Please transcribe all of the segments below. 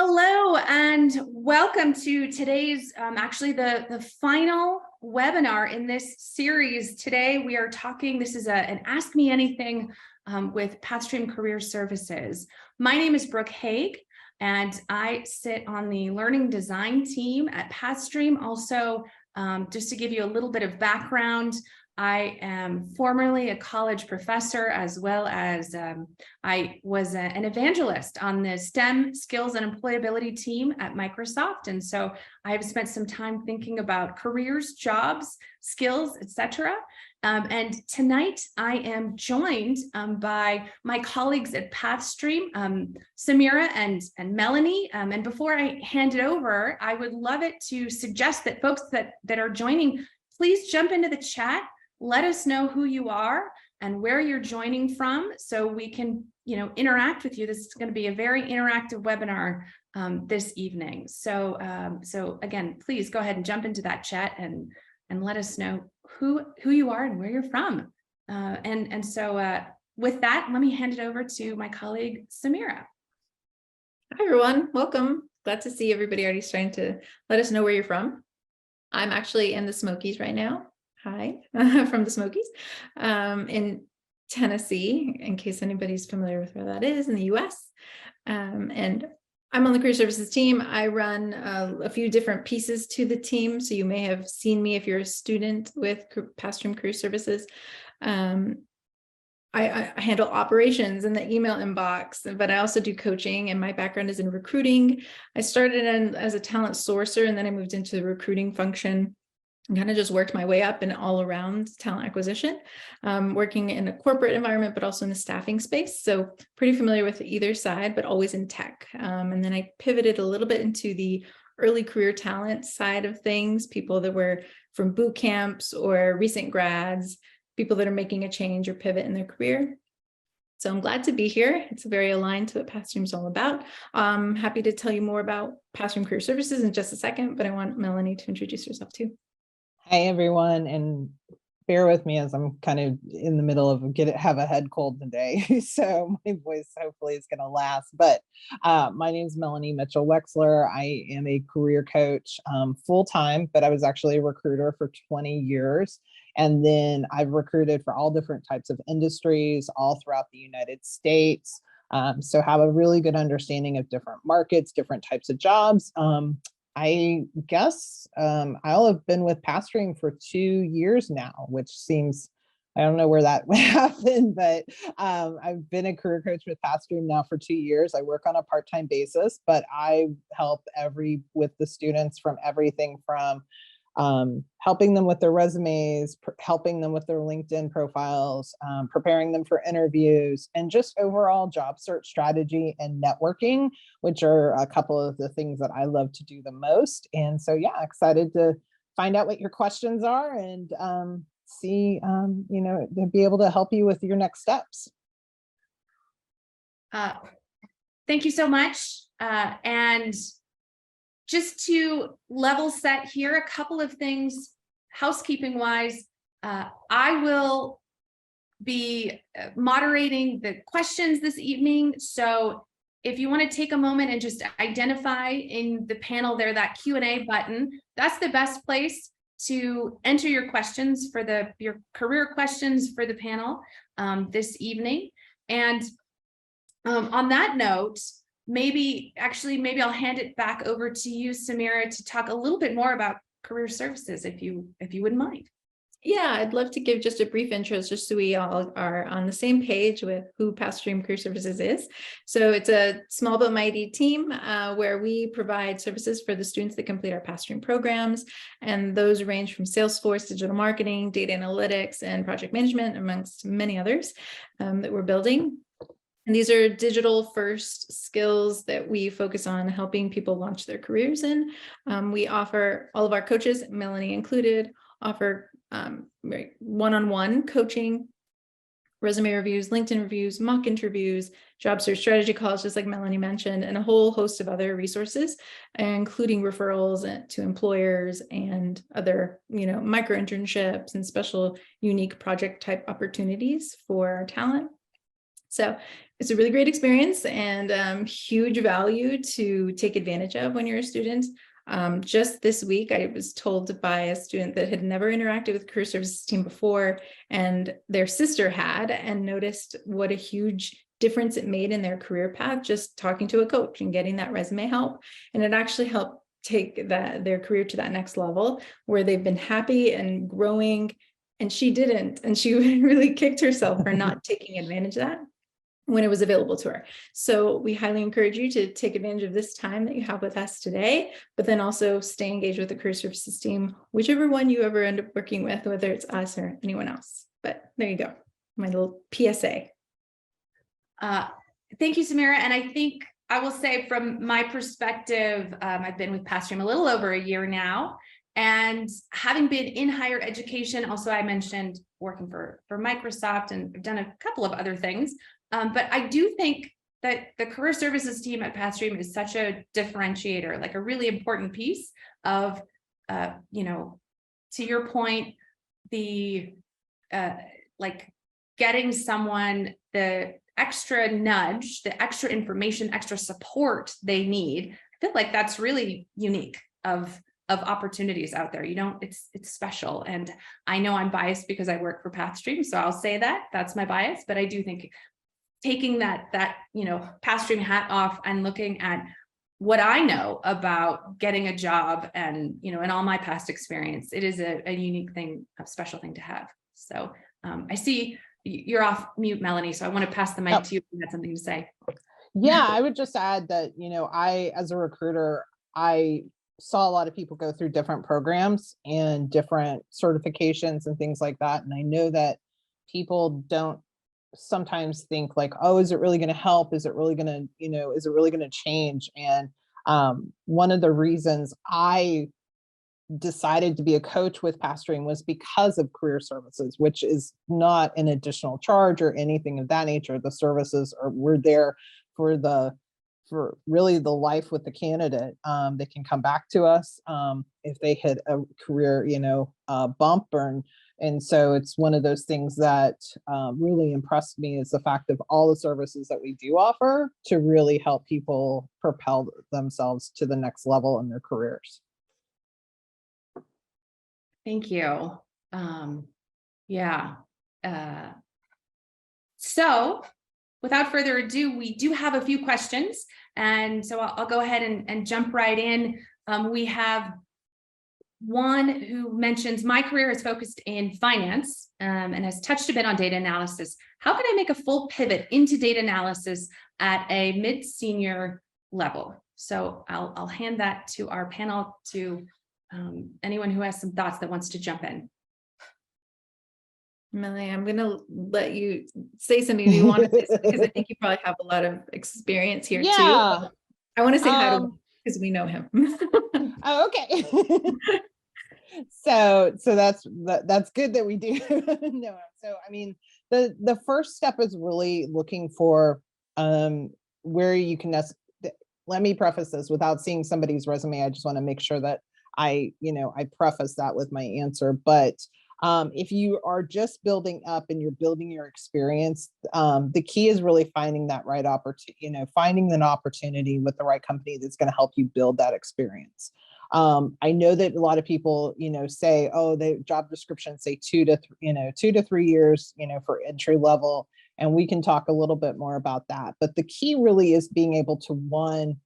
Hello and welcome to today's, actually the final webinar in this series. Today we are talking, this is an Ask Me Anything with Pathstream Career Services. My name is Brooke Haig and I sit on the learning design team at Pathstream. Also, just to give you a little bit of background, I am formerly a college professor, as well as I was an evangelist on the STEM skills and employability team at Microsoft. And so I have spent some time thinking about careers, jobs, skills, etc. And tonight I am joined by my colleagues at Pathstream, Samira and Melanie. And before I hand it over, I would love it to suggest that folks that are joining, please jump into the chat. Let us know who you are and where you're joining from so we can, interact with you. This is going to be a very interactive webinar this evening. So again, please go ahead and jump into that chat and let us know who you are and where you're from. So with that, let me hand it over to my colleague, Samira. Hi, everyone. Welcome. Glad to see everybody already starting to let us know where you're from. I'm actually in the Smokies right now. Hi, from the Smokies in Tennessee, in case anybody's familiar with where that is in the US. And I'm on the career services team. I run a few different pieces to the team. So you may have seen me if you're a student with Pathstream Career Services. I handle operations in the email inbox, but I also do coaching, and my background is in recruiting. I started as a talent sourcer, and then I moved into the recruiting function. And kind of just worked my way up and all around talent acquisition, working in a corporate environment, but also in the staffing space. So pretty familiar with either side, but always in tech. And then I pivoted a little bit into the early career talent side of things, people that were from boot camps or recent grads, people that are making a change or pivot in their career. So I'm glad to be here. It's very aligned to what Pathstream is all about. I'm happy to tell you more about Pathstream Career Services in just a second, but I want Melanie to introduce herself too. Hi, everyone, and bear with me as I'm kind of in the middle of have a head cold today, so my voice hopefully is going to last. But my name is Melanie Mitchell-Wexler. I am a career coach full-time, but I was actually a recruiter for 20 years. And then I've recruited for all different types of industries all throughout the United States. So have a really good understanding of different markets, different types of jobs. I guess I'll have been with Pathstream for 2 years now, which seems, I don't know where that happened, but I've been a career coach with Pathstream now for 2 years. I work on a part-time basis, but I help with the students from everything from helping them with their resumes, helping them with their LinkedIn profiles, preparing them for interviews, and just overall job search strategy and networking, which are a couple of the things that I love to do the most. And so, yeah, excited to find out what your questions are and see, to be able to help you with your next steps. Thank you so much. And just to level set here, a couple of things housekeeping wise. I will be moderating the questions this evening. So if you want to take a moment and just identify in the panel there, that Q&A button, that's the best place to enter your questions for your career questions for the panel this evening. And on that note, maybe I'll hand it back over to you, Samira, to talk a little bit more about career services, if you wouldn't mind. Yeah, I'd love to give just a brief intro, just so we all are on the same page with who Pathstream Career Services is. So it's a small but mighty team where we provide services for the students that complete our Pathstream programs. And those range from Salesforce, digital marketing, data analytics, and project management, amongst many others that we're building. And these are digital first skills that we focus on helping people launch their careers in. We offer, all of our coaches, Melanie included, offer one-on-one coaching, resume reviews, LinkedIn reviews, mock interviews, job search strategy calls, just like Melanie mentioned, and a whole host of other resources, including referrals to employers and other, micro internships and special unique project type opportunities for our talent. So it's a really great experience and huge value to take advantage of when you're a student. Just this week, I was told by a student that had never interacted with career services team before, and their sister had, and noticed what a huge difference it made in their career path, just talking to a coach and getting that resume help. And it actually helped take their career to that next level where they've been happy and growing. And she didn't, and she really kicked herself for not taking advantage of that when it was available to her. So we highly encourage you to take advantage of this time that you have with us today, but then also stay engaged with the career services team, whichever one you ever end up working with, whether it's us or anyone else. But there you go, my little PSA. Thank you, Samira. And I think I will say from my perspective, I've been with Pathstream a little over a year now. And having been in higher education, also I mentioned working for Microsoft, and I've done a couple of other things. But I do think that the career services team at Pathstream is such a differentiator, like a really important piece of, you know, to your point, the like getting someone the extra nudge, the extra information, extra support they need. I feel like that's really unique of opportunities out there. You don't, it's special. And I know I'm biased because I work for Pathstream, so I'll say that that's my bias, but I do think taking that you know, Pathstream hat off and looking at what I know about getting a job and, you know, in all my past experience, it is a unique thing, a special thing to have. So I see you're off mute, Melanie, so I want to pass the mic to you if you had something to say. Yeah, I would just add that, you know, as a recruiter, I saw a lot of people go through different programs and different certifications and things like that. And I know that people don't sometimes think like, oh, is it really going to help? Is it really going to, you know, is it really going to change? And one of the reasons I decided to be a coach with Pathstream was because of career services, which is not an additional charge or anything of that nature. The services we're there for really the life with the candidate. They can come back to us if they hit a career, you know, bump. And so it's one of those things that really impressed me, is the fact of all the services that we do offer to really help people propel themselves to the next level in their careers. Thank you. Yeah. So without further ado, we do have a few questions. And so I'll go ahead and jump right in. We have one who mentions, my career is focused in finance and has touched a bit on data analysis. How can I make a full pivot into data analysis at a mid-senior level? So I'll hand that to our panel, to anyone who has some thoughts that wants to jump in. Melanie, I'm going to let you say something if you want to, because I think you probably have a lot of experience here too. I want to say hi to him because we know him. Oh, okay. So that's good that we do know him. So I mean, the first step is really looking for where you can. Let me preface this without seeing somebody's resume. I just want to make sure that I preface that with my answer. But if you are just building up and you're building your experience, the key is really finding that right opportunity, finding an opportunity with the right company that's going to help you build that experience. I know that a lot of people, say, oh, the job descriptions say 2 to 3 years, for entry level. And we can talk a little bit more about that. But the key really is being able to,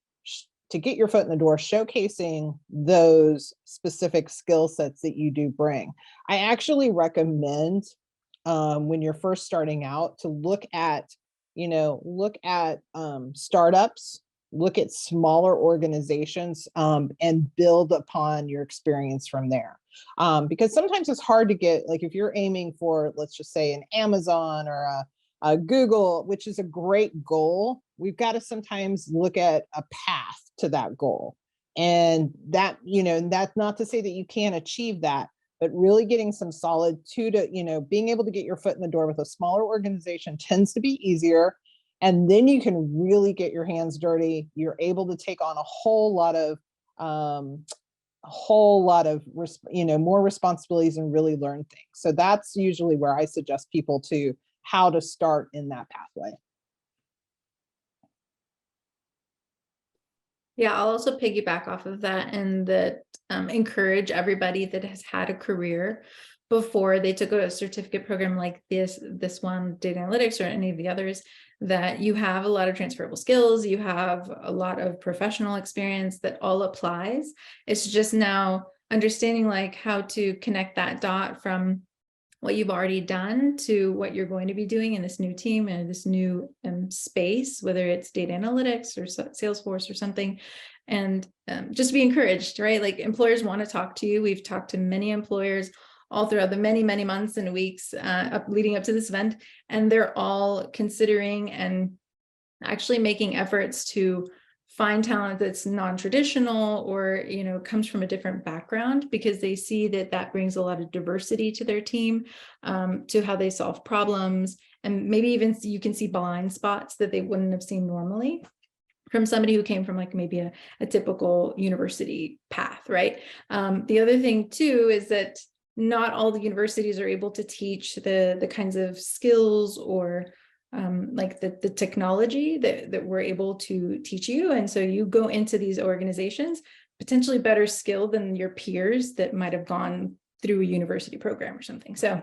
to get your foot in the door, showcasing those specific skill sets that you do bring. I actually recommend when you're first starting out to look at startups, look at smaller organizations, and build upon your experience from there. Because sometimes it's hard to get, like if you're aiming for, let's just say an Amazon or a Google, which is a great goal, we've got to sometimes look at a path to that goal. And that, that's not to say that you can't achieve that, but really getting some solid being able to get your foot in the door with a smaller organization tends to be easier. And then you can really get your hands dirty. You're able to take on a whole lot of more responsibilities and really learn things. So that's usually where I suggest people to how to start in that pathway. Yeah, I'll also piggyback off of that and that encourage everybody that has had a career before they took a certificate program like this one, data analytics, or any of the others, that you have a lot of transferable skills, you have a lot of professional experience that all applies. It's just now understanding like how to connect that dot from what you've already done to what you're going to be doing in this new team and this new space, whether it's data analytics or Salesforce or something, and just be encouraged, right? Like employers want to talk to you. We've talked to many employers all throughout the many months and weeks leading up to this event, and they're all considering and actually making efforts to find talent that's non-traditional or comes from a different background, because they see that that brings a lot of diversity to their team, to how they solve problems, and maybe even you can see blind spots that they wouldn't have seen normally from somebody who came from like maybe a typical university path, right? The other thing too is that not all the universities are able to teach the kinds of skills or like the technology that we're able to teach you. And so you go into these organizations potentially better skilled than your peers that might have gone through a university program or something. So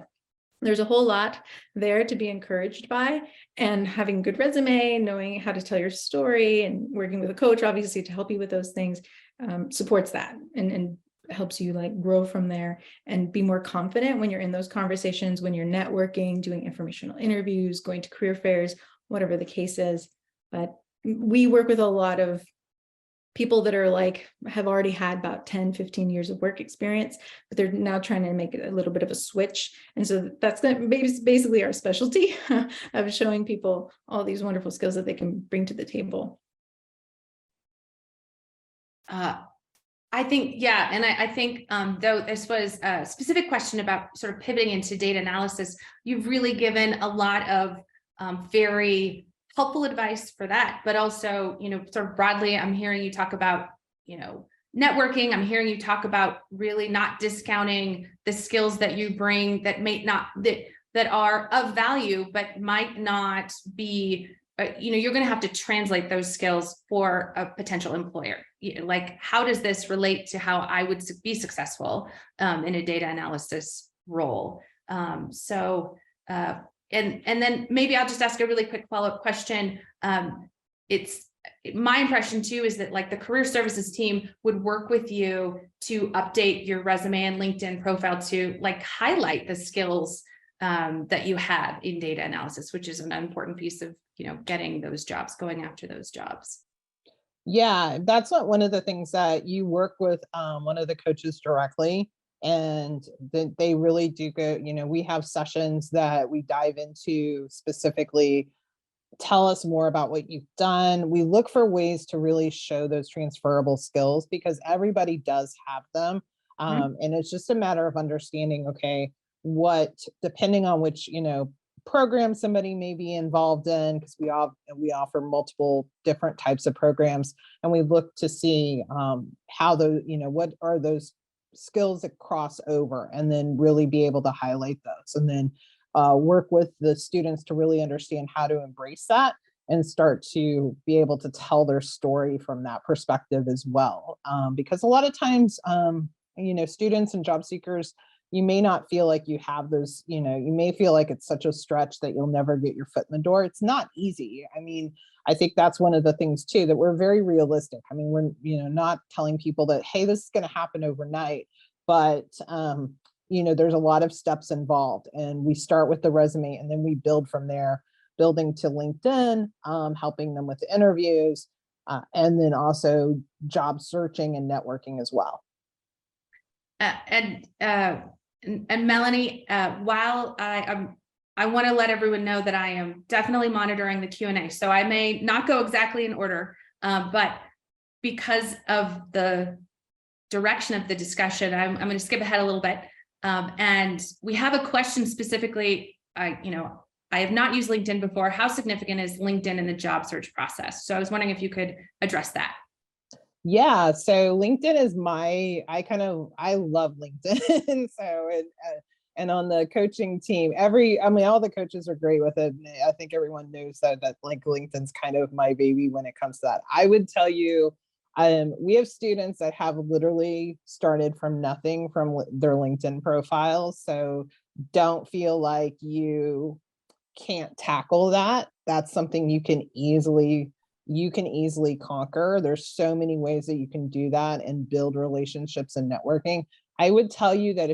there's a whole lot there to be encouraged by, and having a good resume, knowing how to tell your story, and working with a coach, obviously, to help you with those things, supports that and helps you like grow from there and be more confident when you're in those conversations, when you're networking, doing informational interviews, going to career fairs, whatever the case is. But we work with a lot of people that are like, have already had about 10, 15 years of work experience, but they're now trying to make it a little bit of a switch. And so that's basically our specialty of showing people all these wonderful skills that they can bring to the table. I think, yeah. And I think, though this was a specific question about sort of pivoting into data analysis, you've really given a lot of very helpful advice for that, but also, sort of broadly, I'm hearing you talk about, networking. I'm hearing you talk about really not discounting the skills that you bring that may not, that are of value, but might not be, you're going to have to translate those skills for a potential employer. Like, how does this relate to how I would be successful in a data analysis role? And then maybe I'll just ask a really quick follow-up question. It's my impression too, is that like the career services team would work with you to update your resume and LinkedIn profile to like highlight the skills that you have in data analysis, which is an important piece of, getting those jobs, going after those jobs. Yeah, that's not one of the things that you work with one of the coaches directly, and they really do go, we have sessions that we dive into specifically, tell us more about what you've done. We look for ways to really show those transferable skills because everybody does have them. And it's just a matter of understanding, okay, what, depending on which, program somebody may be involved in, because we offer multiple different types of programs, and we look to see how those, what are those skills that cross over, and then really be able to highlight those, and then work with the students to really understand how to embrace that and start to be able to tell their story from that perspective as well. Because a lot of times, students and job seekers, you may not feel like you have those, you may feel like it's such a stretch that you'll never get your foot in the door. It's not easy. I mean, I think that's one of the things too, that we're very realistic. I mean, we're, not telling people that, hey, this is going to happen overnight, but, there's a lot of steps involved, and we start with the resume and then we build from there, building to LinkedIn, helping them with interviews, and then also job searching and networking as well. And Melanie, while I want to let everyone know that I am definitely monitoring the Q&A, so I may not go exactly in order, but because of the direction of the discussion, I'm going to skip ahead a little bit. And we have a question specifically. I have not used LinkedIn before. How significant is LinkedIn in the job search process? So I was wondering if you could address that. Yeah, so LinkedIn is I love LinkedIn. So, and on the coaching team, all the coaches are great with it. I think everyone knows that like LinkedIn's kind of my baby when it comes to that. I would tell you, We have students that have literally started from nothing from their LinkedIn profiles. So don't feel like you can't tackle that. That's something you can easily conquer. There's so many ways that you can do that and build relationships and networking. I would tell you that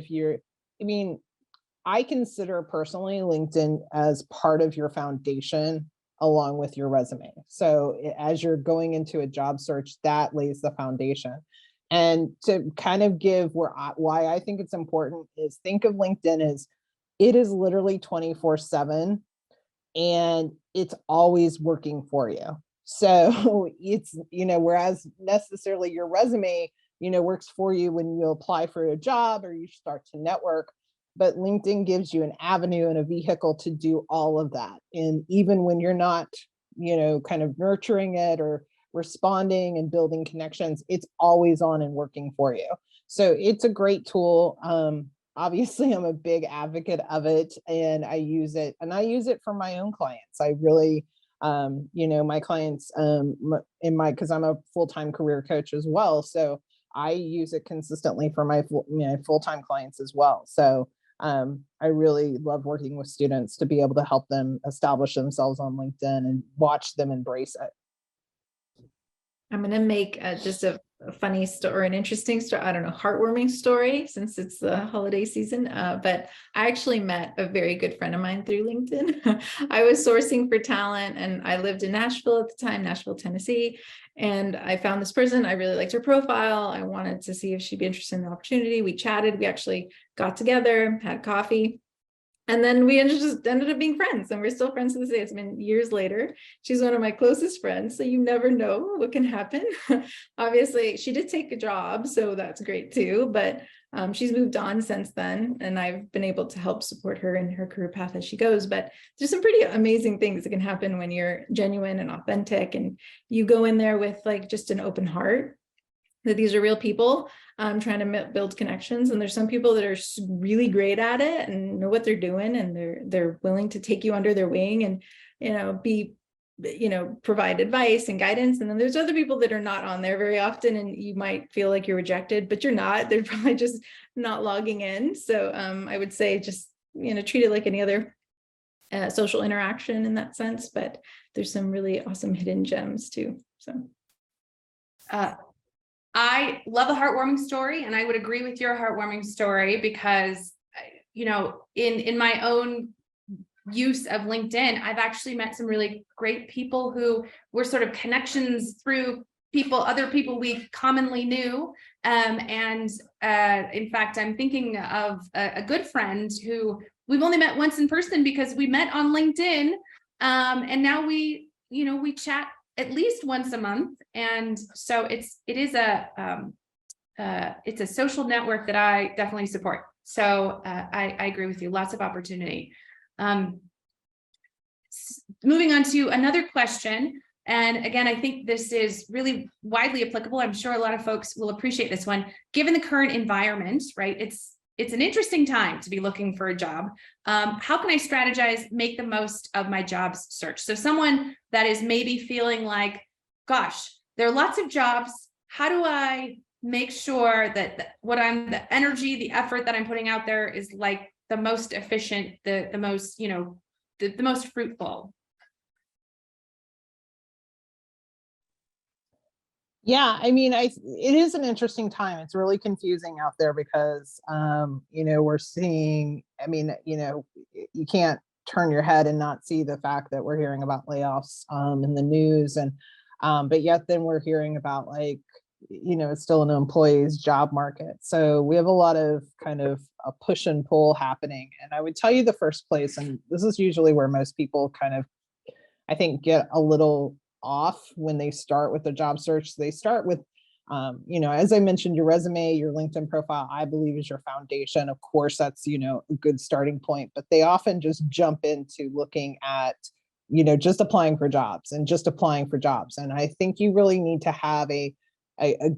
I consider personally LinkedIn as part of your foundation along with your resume. So as you're going into a job search, that lays the foundation. And to kind of give why I think it's important is think of LinkedIn as it is literally 24/7 and it's always working for you. So it's, whereas necessarily your resume, works for you when you apply for a job or you start to network, but LinkedIn gives you an avenue and a vehicle to do all of that. And even when you're not, kind of nurturing it or responding and building connections, it's always on and working for you. So it's a great tool. Obviously, I'm a big advocate of it and I use it for my own clients. I really, my clients because I'm a full-time career coach as well. So I use it consistently for my full-time clients as well. So I really love working with students to be able to help them establish themselves on LinkedIn and watch them embrace it. I'm going to make just a funny story or an interesting story. I don't know, heartwarming story since it's the holiday season. But I actually met a very good friend of mine through LinkedIn. I was sourcing for talent and I lived in Nashville at the time, Nashville, Tennessee. And I found this person. I really liked her profile. I wanted to see if she'd be interested in the opportunity. We chatted. We actually got together, had coffee. And then we just ended up being friends, and we're still friends to this day. It's been years later. She's one of my closest friends, so you never know what can happen. Obviously, she did take a job, so that's great too, but she's moved on since then, and I've been able to help support her in her career path as she goes. But there's some pretty amazing things that can happen when you're genuine and authentic, and you go in there with like just an open heart, that these are real people trying to build connections. And there's some people that are really great at it and know what they're doing, and they're willing to take you under their wing and, provide advice and guidance. And then there's other people that are not on there very often, and you might feel like you're rejected, but you're not. They're probably just not logging in. So I would say just, treat it like any other social interaction in that sense, but there's some really awesome hidden gems too. So. I love a heartwarming story, and I would agree with your heartwarming story because, in my own use of LinkedIn, I've actually met some really great people who were sort of connections through other people we commonly knew. In fact, I'm thinking of a good friend who we've only met once in person because we met on LinkedIn. And now we chat at least once a month. And so it's a social network that I definitely support. So I agree with you. Lots of opportunity. Moving on to another question. And again, I think this is really widely applicable. I'm sure a lot of folks will appreciate this one. Given the current environment, right? It's an interesting time to be looking for a job. How can I strategize, make the most of my jobs search? So someone that is maybe feeling like, gosh, there are lots of jobs. How do I make sure that the energy, the effort that I'm putting out there is like the most efficient, the most, the most fruitful? Yeah, it is an interesting time. It's really confusing out there because, we're seeing, you can't turn your head and not see the fact that we're hearing about layoffs in the news. And, but yet then we're hearing about it's still an employee's job market. So we have a lot of kind of a push and pull happening. And I would tell you the first place, and this is usually where most people kind of, I think, get a little off when they start with the job search. They start with, as I mentioned, your resume, your LinkedIn profile, I believe is your foundation. Of course, that's, a good starting point, but they often just jump into looking at, just applying for jobs and just applying for jobs. And I think you really need to have a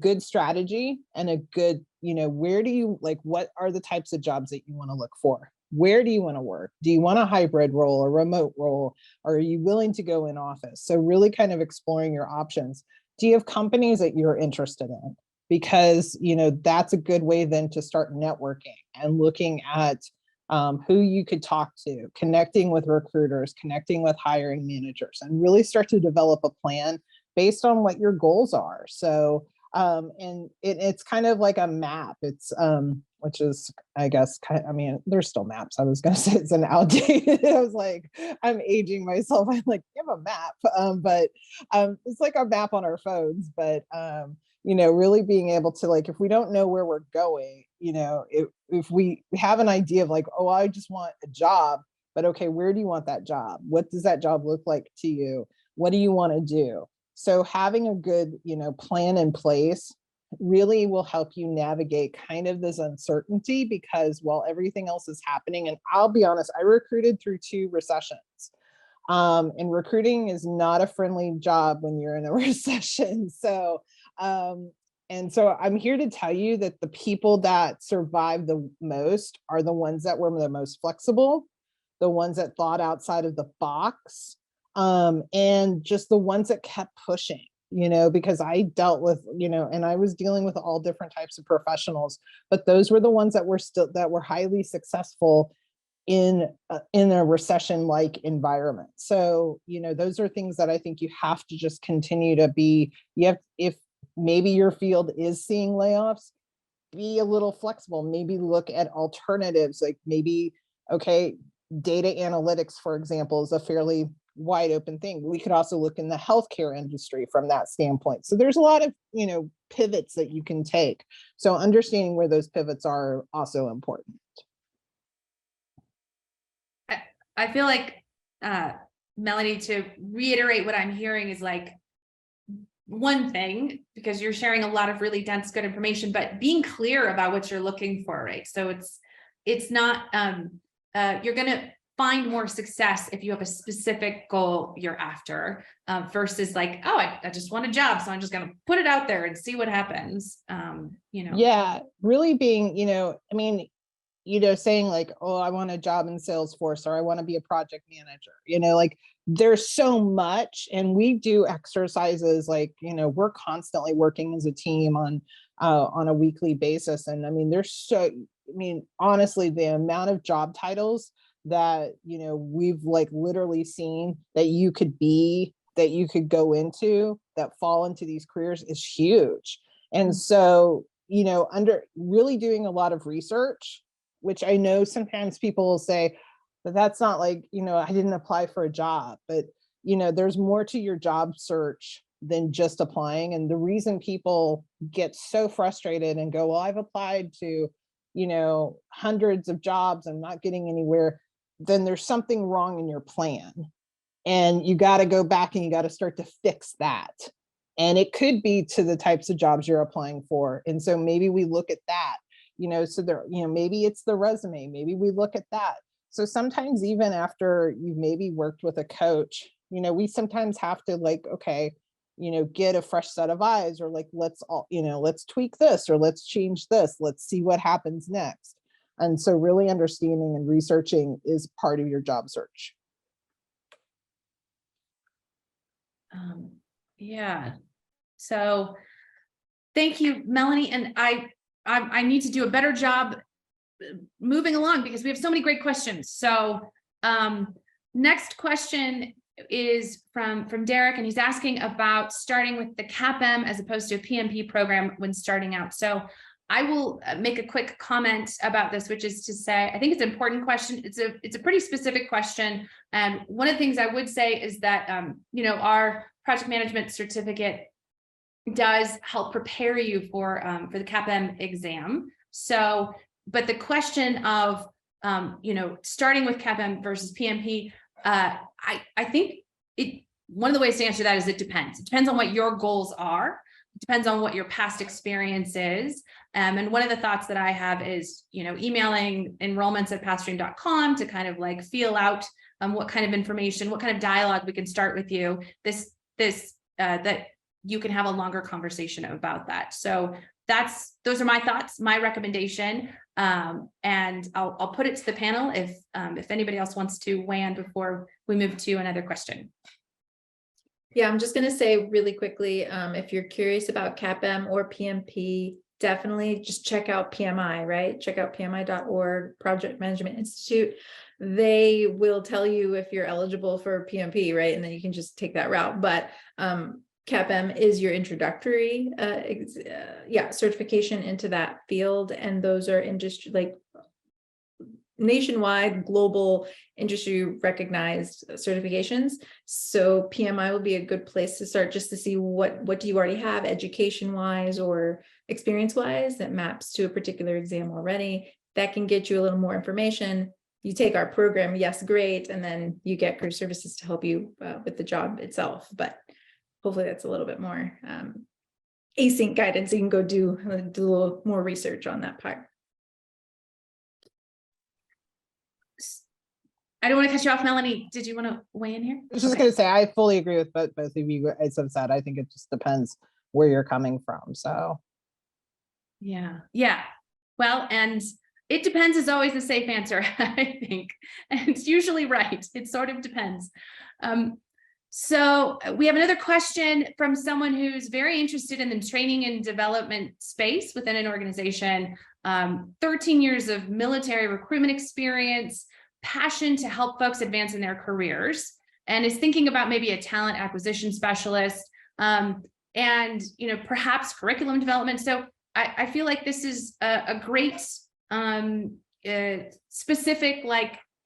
good strategy and a good, where do you what are the types of jobs that you want to look for? Where do you want to work? Do you want a hybrid role, a remote role? Or are you willing to go in office? So really kind of exploring your options. Do you have companies that you're interested in? Because, that's a good way then to start networking and looking at who you could talk to, connecting with recruiters, connecting with hiring managers, and really start to develop a plan based on what your goals are. So, and it's kind of like a map. It's, which is, I guess, there's still maps. I was going to say it's an outdated. I was like, I'm aging myself. I'm like, give a map. But it's like a map on our phones. But, really being able to, like, if we don't know where we're going, if we have an idea of like, oh, I just want a job, but okay, where do you want that job? What does that job look like to you? What do you want to do? So having a good, plan in place really will help you navigate kind of this uncertainty, because while everything else is happening, and I'll be honest, I recruited through 2 recessions. And recruiting is not a friendly job when you're in a recession. So, and so I'm here to tell you that the people that survive the most are the ones that were the most flexible, the ones that thought outside of the box, and just the ones that kept pushing, because I dealt with, and I was dealing with all different types of professionals, but those were the ones that were highly successful in a recession-like environment. So, those are things that I think you have to just continue to be, if maybe your field is seeing layoffs, be a little flexible, maybe look at alternatives, like maybe, okay, data analytics, for example, is a fairly wide open thing. We could also look in the healthcare industry from that standpoint. So there's a lot of, pivots that you can take. So understanding where those pivots are also important. I feel like, Melanie, to reiterate what I'm hearing is like, one thing, because you're sharing a lot of really dense, good information, but being clear about what you're looking for, right? So it's not, you're going to find more success if you have a specific goal you're after, versus like, oh, I just want a job, so I'm just going to put it out there and see what happens. Yeah, really being, saying like, oh, I want a job in Salesforce, or I want to be a project manager, like there's so much, and we do exercises like, we're constantly working as a team on a weekly basis. And honestly, the amount of job titles that, we've like literally seen that you could go into that fall into these careers is huge. And so, under really doing a lot of research, which I know sometimes people will say, but that's not like, I didn't apply for a job, but, there's more to your job search than just applying. And the reason people get so frustrated and go, well, I've applied to, hundreds of jobs, I'm not getting anywhere, then there's something wrong in your plan. And you got to go back and you got to start to fix that. And it could be to the types of jobs you're applying for. And so maybe we look at that, so there, maybe it's the resume, maybe we look at that. So sometimes even after you've maybe worked with a coach, we sometimes have to like, okay, get a fresh set of eyes, or like, let's tweak this, or let's change this. Let's see what happens next. And so really understanding and researching is part of your job search. Yeah. So thank you, Melanie. And I need to do a better job moving along because we have so many great questions. So next question is from Derek, and he's asking about starting with the CAPM as opposed to a PMP program when starting out. So I will make a quick comment about this, which is to say, I think it's an important question. It's a pretty specific question. And one of the things I would say is that, our project management certificate does help prepare you for the CAPM exam. So, but the question of, starting with CAPM versus PMP, I think one of the ways to answer that is it depends. It depends on what your goals are. It depends on what your past experience is. And one of the thoughts that I have is, emailing enrollments@pathstream.com to kind of like feel out what kind of information, what kind of dialogue we can start with you. That you can have a longer conversation about that. So those are my thoughts, my recommendation. And I'll put it to the panel if anybody else wants to weigh in before we move to another question. Yeah, I'm just going to say really quickly, if you're curious about CAPM or PMP, definitely just check out PMI, right? Check out PMI.org, Project Management Institute. They will tell you if you're eligible for PMP, right? And then you can just take that route. But CAPM is your introductory certification into that field. And those are industry, like nationwide, global, industry recognized certifications. So PMI will be a good place to start, just to see what do you already have education wise or experience wise that maps to a particular exam already. That can get you a little more information. You take our program, yes, great, and then you get career services to help you with the job itself. But hopefully that's a little bit more async guidance. So you can go do a little more research on that part. I don't want to cut you off, Melanie. Did you want to weigh in here? I was just going to say, I fully agree with both of you guys have said. I think it just depends where you're coming from. So, yeah. Well, and it depends is always the safe answer, I think. And it's usually right. It sort of depends. So we have another question from someone who's very interested in the training and development space within an organization. 13 years of military recruitment experience, passion to help folks advance in their careers, and is thinking about maybe a talent acquisition specialist, and perhaps curriculum development. So I feel like this is a great specific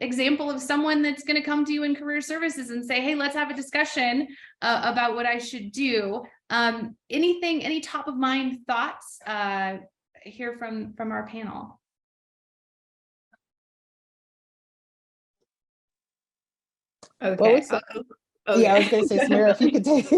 example of someone that's going to come to you in career services and say, hey, let's have a discussion about what I should do. Any top of mind thoughts here from our panel? Okay. Yeah, I was going to say, Samira, if you could take.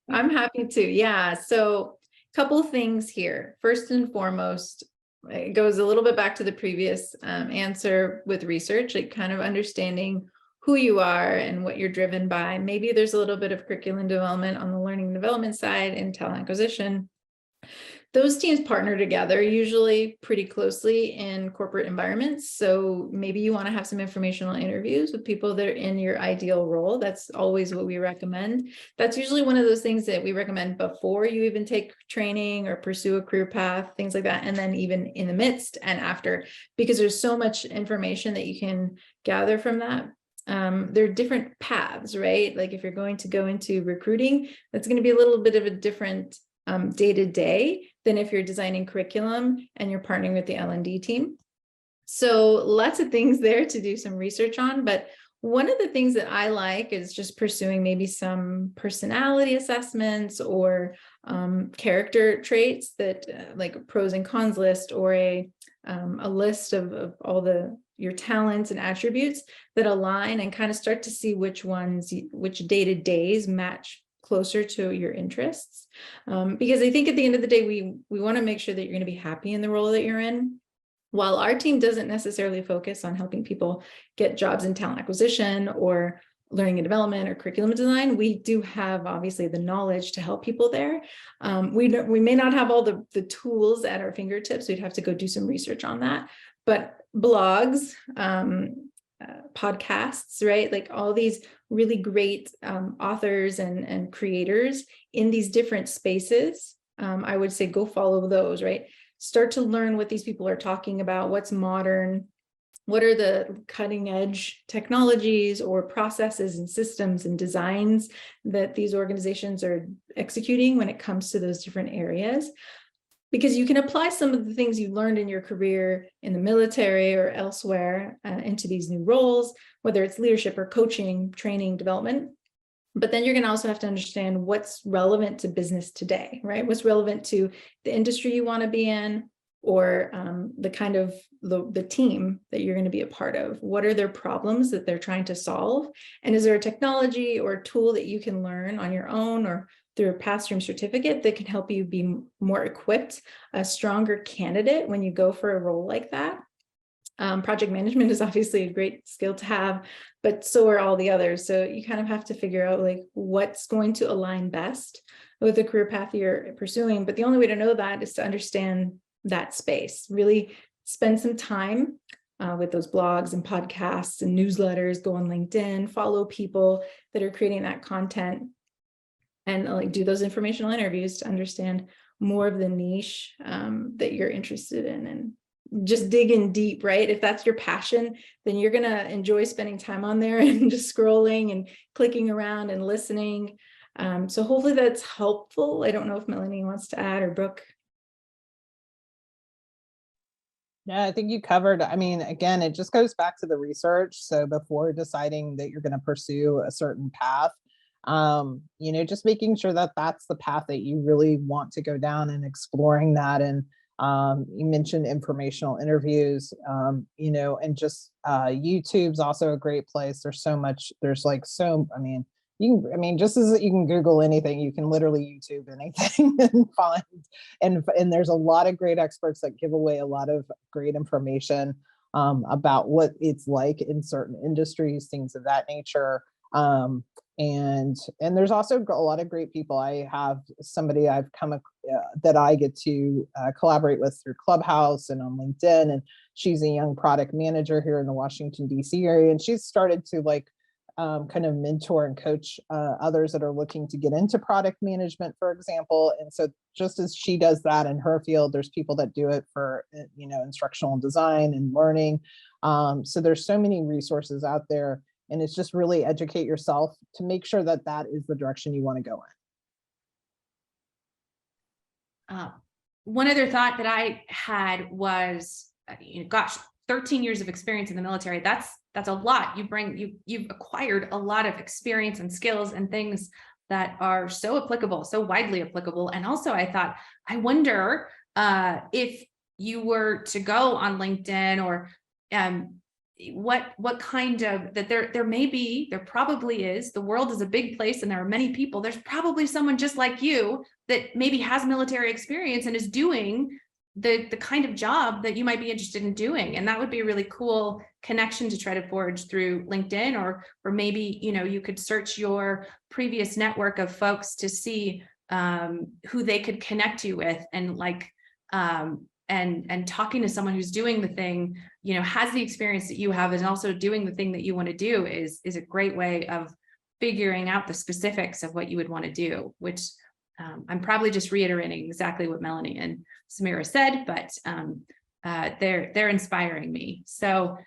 I'm happy to. Yeah. So a couple things here. First and foremost, it goes a little bit back to the previous answer with research, like kind of understanding who you are and what you're driven by. Maybe there's a little bit of curriculum development on the learning and development side and talent acquisition. Those teams partner together usually pretty closely in corporate environments. So maybe you want to have some informational interviews with people that are in your ideal role. That's always what we recommend. That's usually one of those things that we recommend before you even take training or pursue a career path, things like that. And then even in the midst and after, because there's so much information that you can gather from that. There are different paths, right? Like if you're going to go into recruiting, that's going to be a little bit of a different day-to-day than if you're designing curriculum and you're partnering with the L&D team. So lots of things there to do some research on. But one of the things that I like is just pursuing maybe some personality assessments or character traits that like a pros and cons list or a list of all your talents and attributes that align, and kind of start to see which day-to-days match closer to your interests. Because I think at the end of the day, we want to make sure that you're going to be happy in the role that you're in. While our team doesn't necessarily focus on helping people get jobs in talent acquisition or learning and development or curriculum design, we do have obviously the knowledge to help people there. We may not have all the tools at our fingertips. We'd have to go do some research on that. But blogs, podcasts, right? Like all these really great authors and creators in these different spaces. I would say go follow those, right? Start to learn what these people are talking about, what's modern, what are the cutting edge technologies or processes and systems and designs that these organizations are executing when it comes to those different areas. Because you can apply some of the things you learned in your career in the military or elsewhere into these new roles, whether it's leadership or coaching, training, development. But then you're going to also have to understand what's relevant to business today, right? What's relevant to the industry you want to be in, or the kind of the team that you're going to be a part of. What are their problems that they're trying to solve? And is there a technology or a tool that you can learn on your own or through a Pathstream certificate that can help you be more equipped, a stronger candidate when you go for a role like that? Project management is obviously a great skill to have, but so are all the others. So you kind of have to figure out like what's going to align best with the career path you're pursuing. But the only way to know that is to understand that space, really spend some time with those blogs and podcasts and newsletters. Go on LinkedIn, follow people that are creating that content, and like do those informational interviews to understand more of the niche that you're interested in, and just dig in deep, right? If that's your passion, then you're going to enjoy spending time on there and just scrolling and clicking around and listening. So hopefully that's helpful. I don't know if Melanie wants to add, or Brooke. Yeah, I think you covered, I mean, again, it just goes back to the research. So before deciding that you're going to pursue a certain path, just making sure that that's the path that you really want to go down, and exploring that. And you mentioned informational interviews, and just YouTube's also a great place. There's so much, there's like, just as you can Google anything, you can literally YouTube anything and find, and there's a lot of great experts that give away a lot of great information about what it's like in certain industries, things of that nature. And there's also a lot of great people. I have somebody I've come that I get to collaborate with through Clubhouse and on LinkedIn, and she's a young product manager here in the Washington, D.C. area, and she's started to kind of mentor and coach others that are looking to get into product management, for example. And so just as she does that in her field, there's people that do it for, instructional design and learning. So there's so many resources out there, and it's just really educate yourself to make sure that that is the direction you want to go in. One other thought that I had was, 13 years of experience in the military. That's a lot. You've acquired a lot of experience and skills and things that are so applicable, so widely applicable. And also I thought, I wonder if you were to go on LinkedIn, or what kind of, that there probably is, the world is a big place and there are many people. There's probably someone just like you that maybe has military experience and is doing the kind of job that you might be interested in doing. And that would be a really cool connection to try to forge through LinkedIn, or maybe, you could search your previous network of folks to see who they could connect you with, and and talking to someone who's doing the thing, has the experience that you have, and also doing the thing that you want to do is a great way of figuring out the specifics of what you would want to do, which I'm probably just reiterating exactly what Melanie and Samira said, but they're inspiring me. So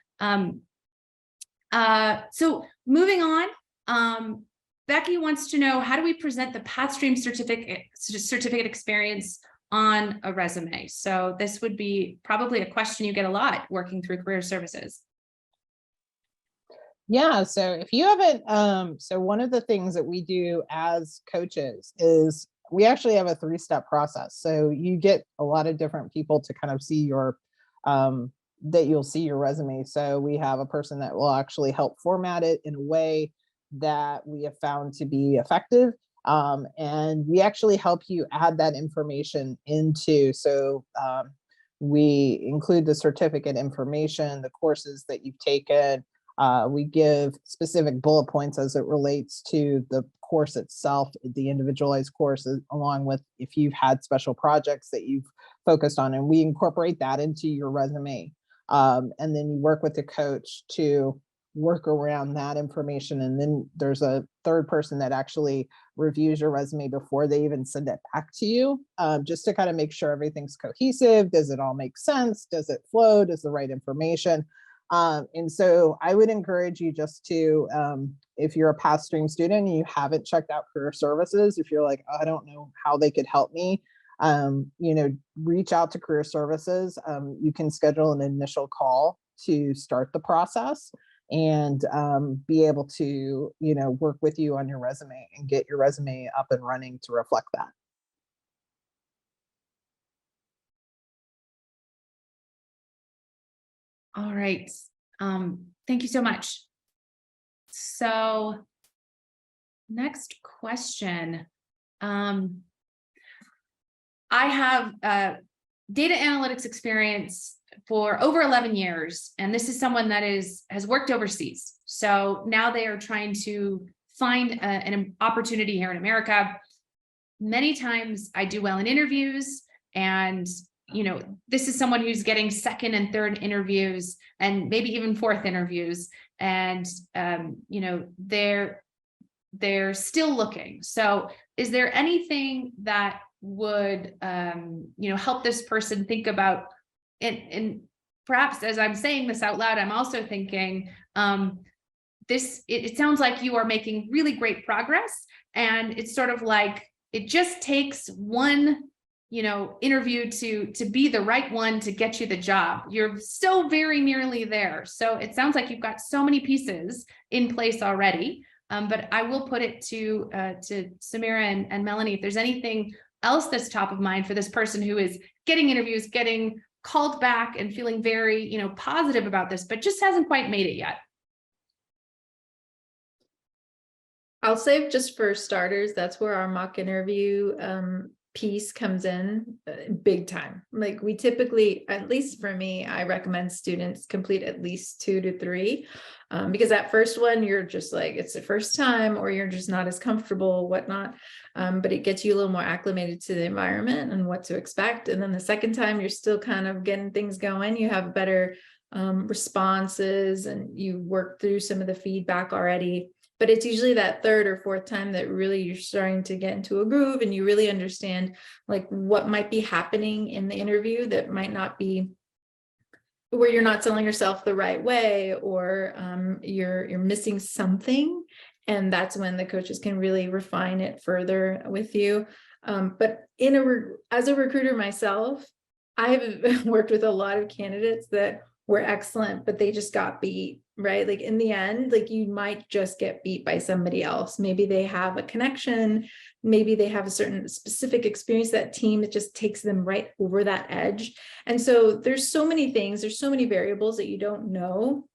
so moving on, Becky wants to know, how do we present the Pathstream certificate experience on a resume? So this would be probably a question you get a lot working through career services. Yeah, so if you haven't, so one of the things that we do as coaches is we actually have a 3-step process. So you get a lot of different people to kind of see your, that you'll see your resume. So we have a person that will actually help format it in a way that we have found to be effective. And we actually help you add that information into, so we include the certificate information, the courses that you've taken. We give specific bullet points as it relates to the course itself, the individualized courses, along with if you've had special projects that you've focused on, and we incorporate that into your resume. And then you work with the coach to work around that information. And then there's a third person that actually reviews your resume before they even send it back to you, just to kind of make sure everything's cohesive. Does it all make sense? Does it flow? Does the right information? And so I would encourage you just to, if you're a Pathstream student and you haven't checked out career services, if you're like, oh, I don't know how they could help me, reach out to career services. You can schedule an initial call to start the process, and be able to, work with you on your resume and get your resume up and running to reflect that. All right. Thank you so much. So next question. I have data analytics experience for over 11 years, and this is someone that has worked overseas. So now they are trying to find an opportunity here in America. Many times I do well in interviews, and this is someone who's getting second and third interviews and maybe even fourth interviews. And, they're still looking. So is there anything that would, help this person think about, and perhaps as I'm saying this out loud, I'm also thinking, it sounds like you are making really great progress. And it's sort of like, it just takes one, interview to be the right one to get you the job. You're so very nearly there. So it sounds like you've got so many pieces in place already. But I will put it to Samira and Melanie, if there's anything else that's top of mind for this person who is getting interviews, getting called back and feeling very, positive about this, but just hasn't quite made it yet. I'll say, just for starters, that's where our mock interview piece comes in big time. Like, we typically, at least for me, I recommend students complete at least 2 to 3, because that first one, you're just like, it's the first time, or you're just not as comfortable, whatnot. But it gets you a little more acclimated to the environment and what to expect. And then the second time, you're still kind of getting things going. You have better responses, and you work through some of the feedback already. But it's usually that third or fourth time that really you're starting to get into a groove, and you really understand like what might be happening in the interview that might not be, where you're not selling yourself the right way, or you're missing something. And that's when the coaches can really refine it further with you. But as a recruiter myself, I've worked with a lot of candidates that were excellent, but they just got beat, right? Like, in the end, like, you might just get beat by somebody else. Maybe they have a connection, maybe they have a certain specific experience, that team that just takes them right over that edge. And so there's so many things, there's so many variables that you don't know.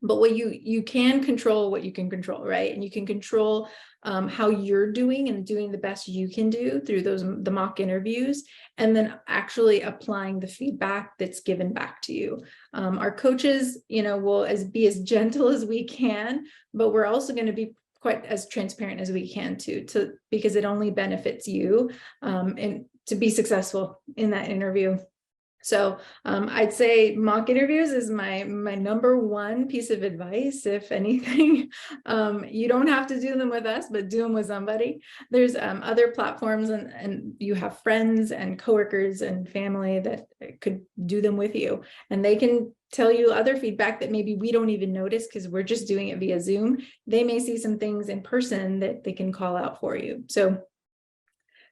But what you can control, what you can control, right? And you can control how you're doing and doing the best you can do through the mock interviews, and then actually applying the feedback that's given back to you. Our coaches, will be as gentle as we can, but we're also going to be quite as transparent as we can too, because it only benefits you and to be successful in that interview. So I'd say mock interviews is my number one piece of advice. If anything, you don't have to do them with us, but do them with somebody. There's other platforms, and you have friends and coworkers and family that could do them with you, and they can tell you other feedback that maybe we don't even notice because we're just doing it via Zoom. They may see some things in person that they can call out for you. So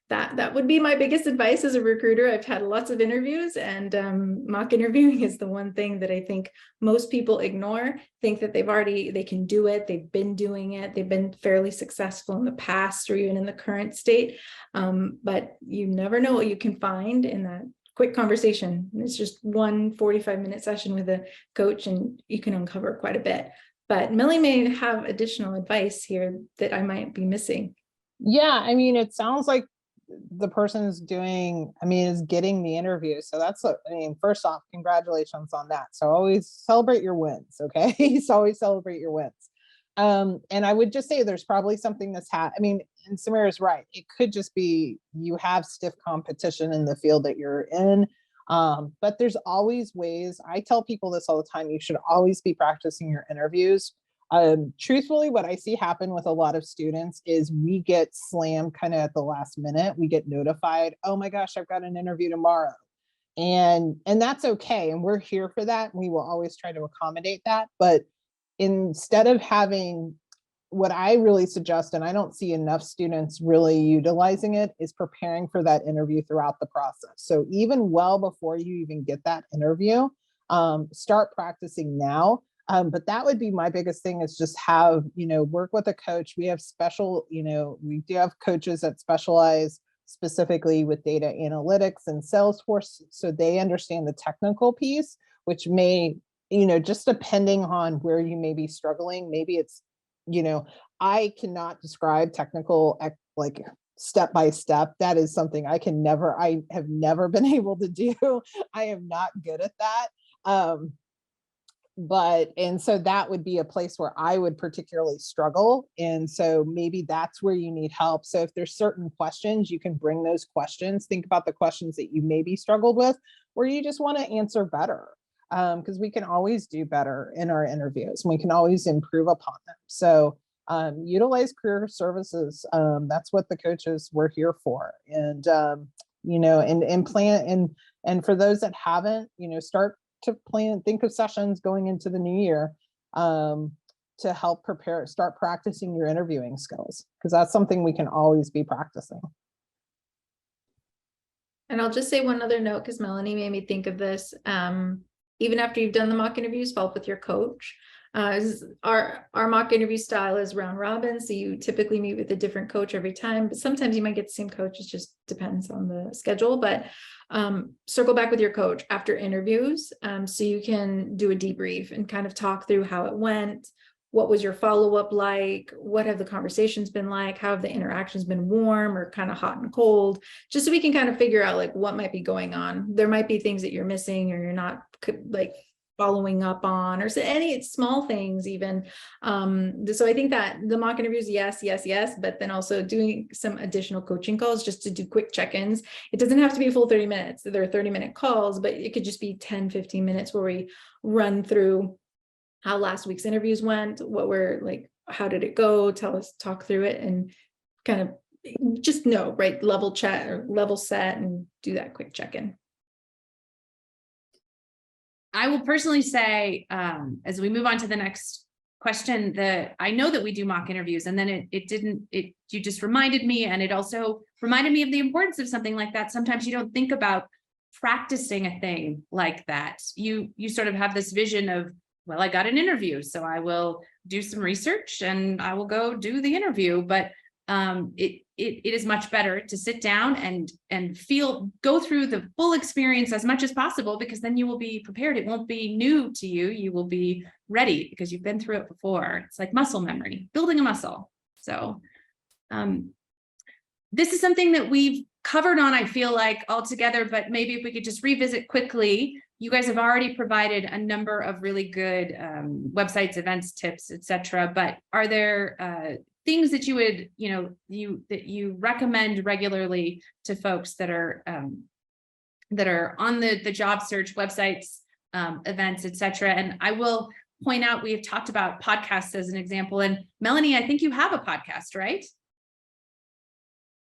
that would be my biggest advice as a recruiter. I've had lots of interviews, and mock interviewing is the one thing that I think most people ignore, think that they can do it. They've been doing it. They've been fairly successful in the past or even in the current state. But you never know what you can find in that quick conversation. It's just one 45-minute session with a coach, and you can uncover quite a bit. But Millie may have additional advice here that I might be missing. Yeah, it sounds like the person is getting the interview. So first off, congratulations on that. So always celebrate your wins. Okay. So always celebrate your wins. And I would just say there's probably something that's and Samira's right. It could just be you have stiff competition in the field that you're in. But there's always ways. I tell people this all the time. You should always be practicing your interviews. Truthfully, what I see happen with a lot of students is we get slammed kind of at the last minute. We get notified, oh my gosh, I've got an interview tomorrow. And that's okay. And we're here for that. We will always try to accommodate that. But instead of having, what I really suggest, and I don't see enough students really utilizing it, is preparing for that interview throughout the process. So even well before you even get that interview, start practicing now. But that would be my biggest thing, is just have, work with a coach. We have we do have coaches that specialize specifically with data analytics and Salesforce. So they understand the technical piece, which may, just depending on where you may be struggling, maybe it's, I cannot describe technical, like step by step. That is something I have never been able to do. I am not good at that. and so that would be a place where I would particularly struggle. And so maybe that's where you need help. So if there's certain questions, you can bring those questions, think about the questions that you maybe struggled with, or you just want to answer better. Because we can always do better in our interviews. We can always improve upon them. So utilize career services. That's what the coaches were here for. And, and plan, and for those that haven't, start to plan, think of sessions going into the new year to help start practicing your interviewing skills, because that's something we can always be practicing. And I'll just say one other note, because Melanie made me think of this. Even after you've done the mock interviews, follow up with your coach. Our mock interview style is round robin, so you typically meet with a different coach every time, but sometimes you might get the same coach. It just depends on the schedule. But circle back with your coach after interviews, so you can do a debrief and kind of talk through how it went. What was your follow-up like? What have the conversations been like? How have the interactions been, warm or kind of hot and cold? Just so we can kind of figure out like what might be going on. There might be things that you're missing or you're not like following up on, or any small things even. So I think that the mock interviews, yes, but then also doing some additional coaching calls just to do quick check-ins. It doesn't have to be a full 30 minutes. There are 30-minute calls, but it could just be 10, 15 minutes where we run through how last week's interviews went, what were like, how did it go? Talk through it, and kind of just know, right? Level chat or level set and do that quick check-in. I will personally say, as we move on to the next question, I know that we do mock interviews, and then you just reminded me, and it also reminded me of the importance of something like that. Sometimes you don't think about practicing a thing like that. You sort of have this vision of, well, I got an interview, so I will do some research and I will go do the interview. But it is much better to sit down and go through the full experience as much as possible, because then you will be prepared. It won't be new to you. You will be ready because you've been through it before. It's like muscle memory, building a muscle. So this is something that we've covered on, I feel like, all together, but maybe if we could just revisit quickly. You guys have already provided a number of really good websites, events, tips, etc. But are there things that you would, that you recommend regularly to folks that are on the job search, websites, events, etc.? And I will point out, we have talked about podcasts as an example. And Melanie, I think you have a podcast, right?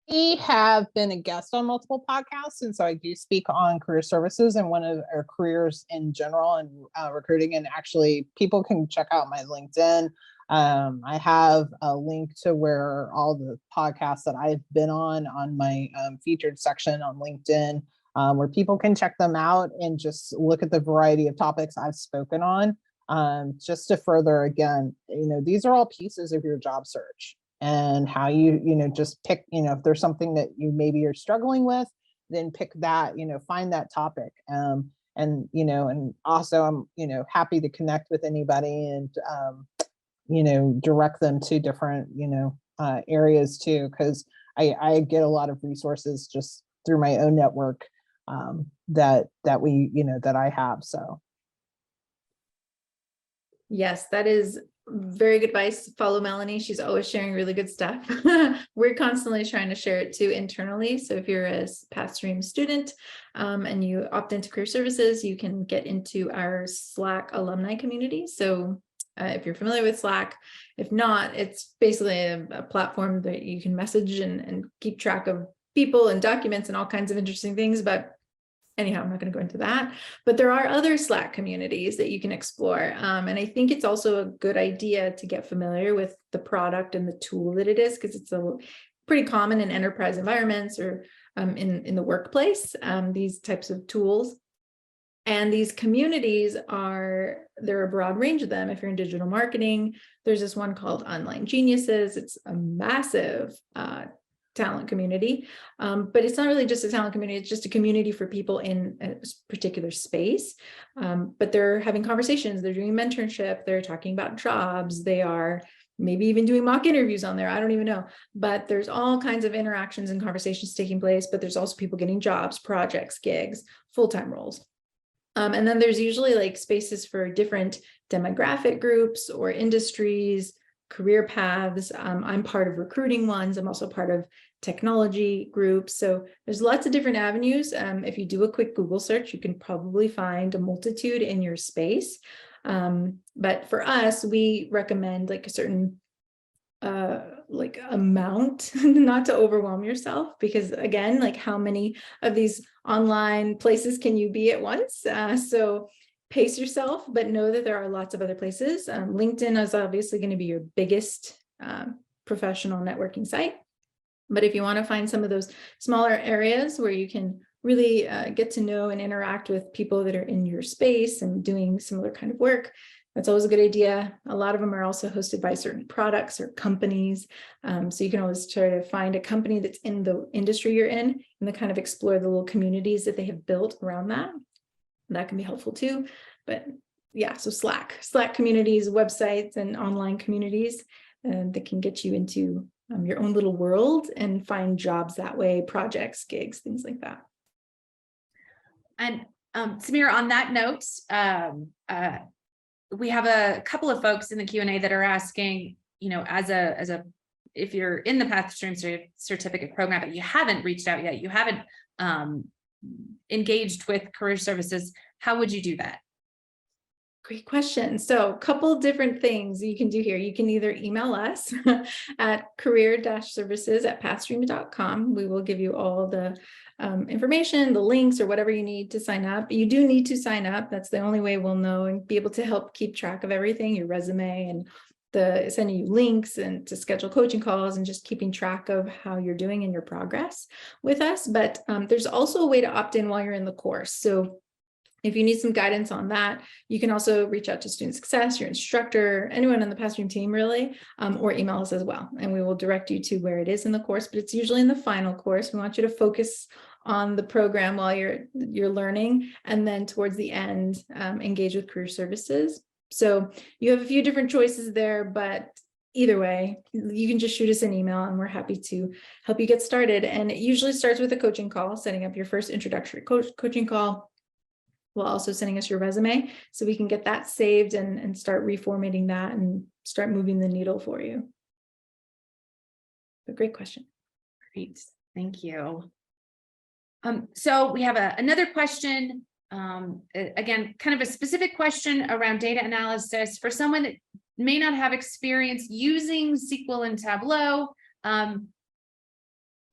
We have been a guest on multiple podcasts, and so I do speak on career services and one of our careers in general and recruiting. And actually, people can check out my LinkedIn. I have a link to where all the podcasts that I've been on my featured section on LinkedIn, where people can check them out and just look at the variety of topics I've spoken on, just to further, again, these are all pieces of your job search. And how you just pick, if there's something that you maybe are struggling with, then pick that, find that topic. And also I'm, happy to connect with anybody and, direct them to different, areas too, because I get a lot of resources just through my own network that I have. So. Yes, that is very good advice. Follow Melanie. She's always sharing really good stuff. We're constantly trying to share it too internally. So if you're a Pathstream student and you opt into career services, you can get into our Slack alumni community. So if you're familiar with Slack, if not, it's basically a platform that you can message and keep track of people and documents and all kinds of interesting things. But anyhow, I'm not going to go into that, but there are other Slack communities that you can explore. And I think it's also a good idea to get familiar with the product and the tool that it is, because it's pretty common in enterprise environments or in the workplace, these types of tools. And these communities there are a broad range of them. If you're in digital marketing, there's this one called Online Geniuses. It's a massive talent community, but it's not really just a talent community. It's just a community for people in a particular space, but they're having conversations, they're doing mentorship, they're talking about jobs, they are maybe even doing mock interviews on there. I don't even know, but there's all kinds of interactions and conversations taking place, but there's also people getting jobs, projects, gigs, full-time roles. And then there's usually like spaces for different demographic groups or industries, career paths. I'm part of recruiting ones. I'm also part of technology groups. So there's lots of different avenues. If you do a quick Google search, you can probably find a multitude in your space. But for us, we recommend like a certain like amount, not to overwhelm yourself, because again, like how many of these online places can you be at once? So pace yourself, but know that there are lots of other places. LinkedIn is obviously going to be your biggest professional networking site. But if you want to find some of those smaller areas where you can really get to know and interact with people that are in your space and doing similar kind of work, that's always a good idea. A lot of them are also hosted by certain products or companies. So you can always try to find a company that's in the industry you're in and then kind of explore the little communities that they have built around that. That can be helpful too. But yeah, so Slack communities, websites, and online communities that can get you into your own little world and find jobs that way, projects, gigs, things like that. And Samir, on that note, we have a couple of folks in the Q&A that are asking, you know, if you're in the Pathstream certificate program, but you haven't reached out yet, you haven't engaged with career services, how would you do that? Great question. So a couple different things you can do here. You can either email us at career-services@pathstream.com. We will give you all the information, the links, or whatever you need to sign up. You do need to sign up. That's the only way we'll know and be able to help keep track of everything, your resume and sending you links and to schedule coaching calls and just keeping track of how you're doing in your progress with us. But there's also a way to opt in while you're in the course. So if you need some guidance on that, you can also reach out to Student Success, your instructor, anyone on the Pathstream team really, or email us as well. And we will direct you to where it is in the course, but it's usually in the final course. We want you to focus on the program while you're learning, and then towards the end, engage with career services. So you have a few different choices there, but either way, you can just shoot us an email and we're happy to help you get started. And it usually starts with a coaching call, setting up your first introductory coaching call, while also sending us your resume so we can get that saved and start reformatting that and start moving the needle for you. But great question. Great, thank you. So we have another question, again, kind of a specific question around data analysis for someone that may not have experience using SQL and Tableau.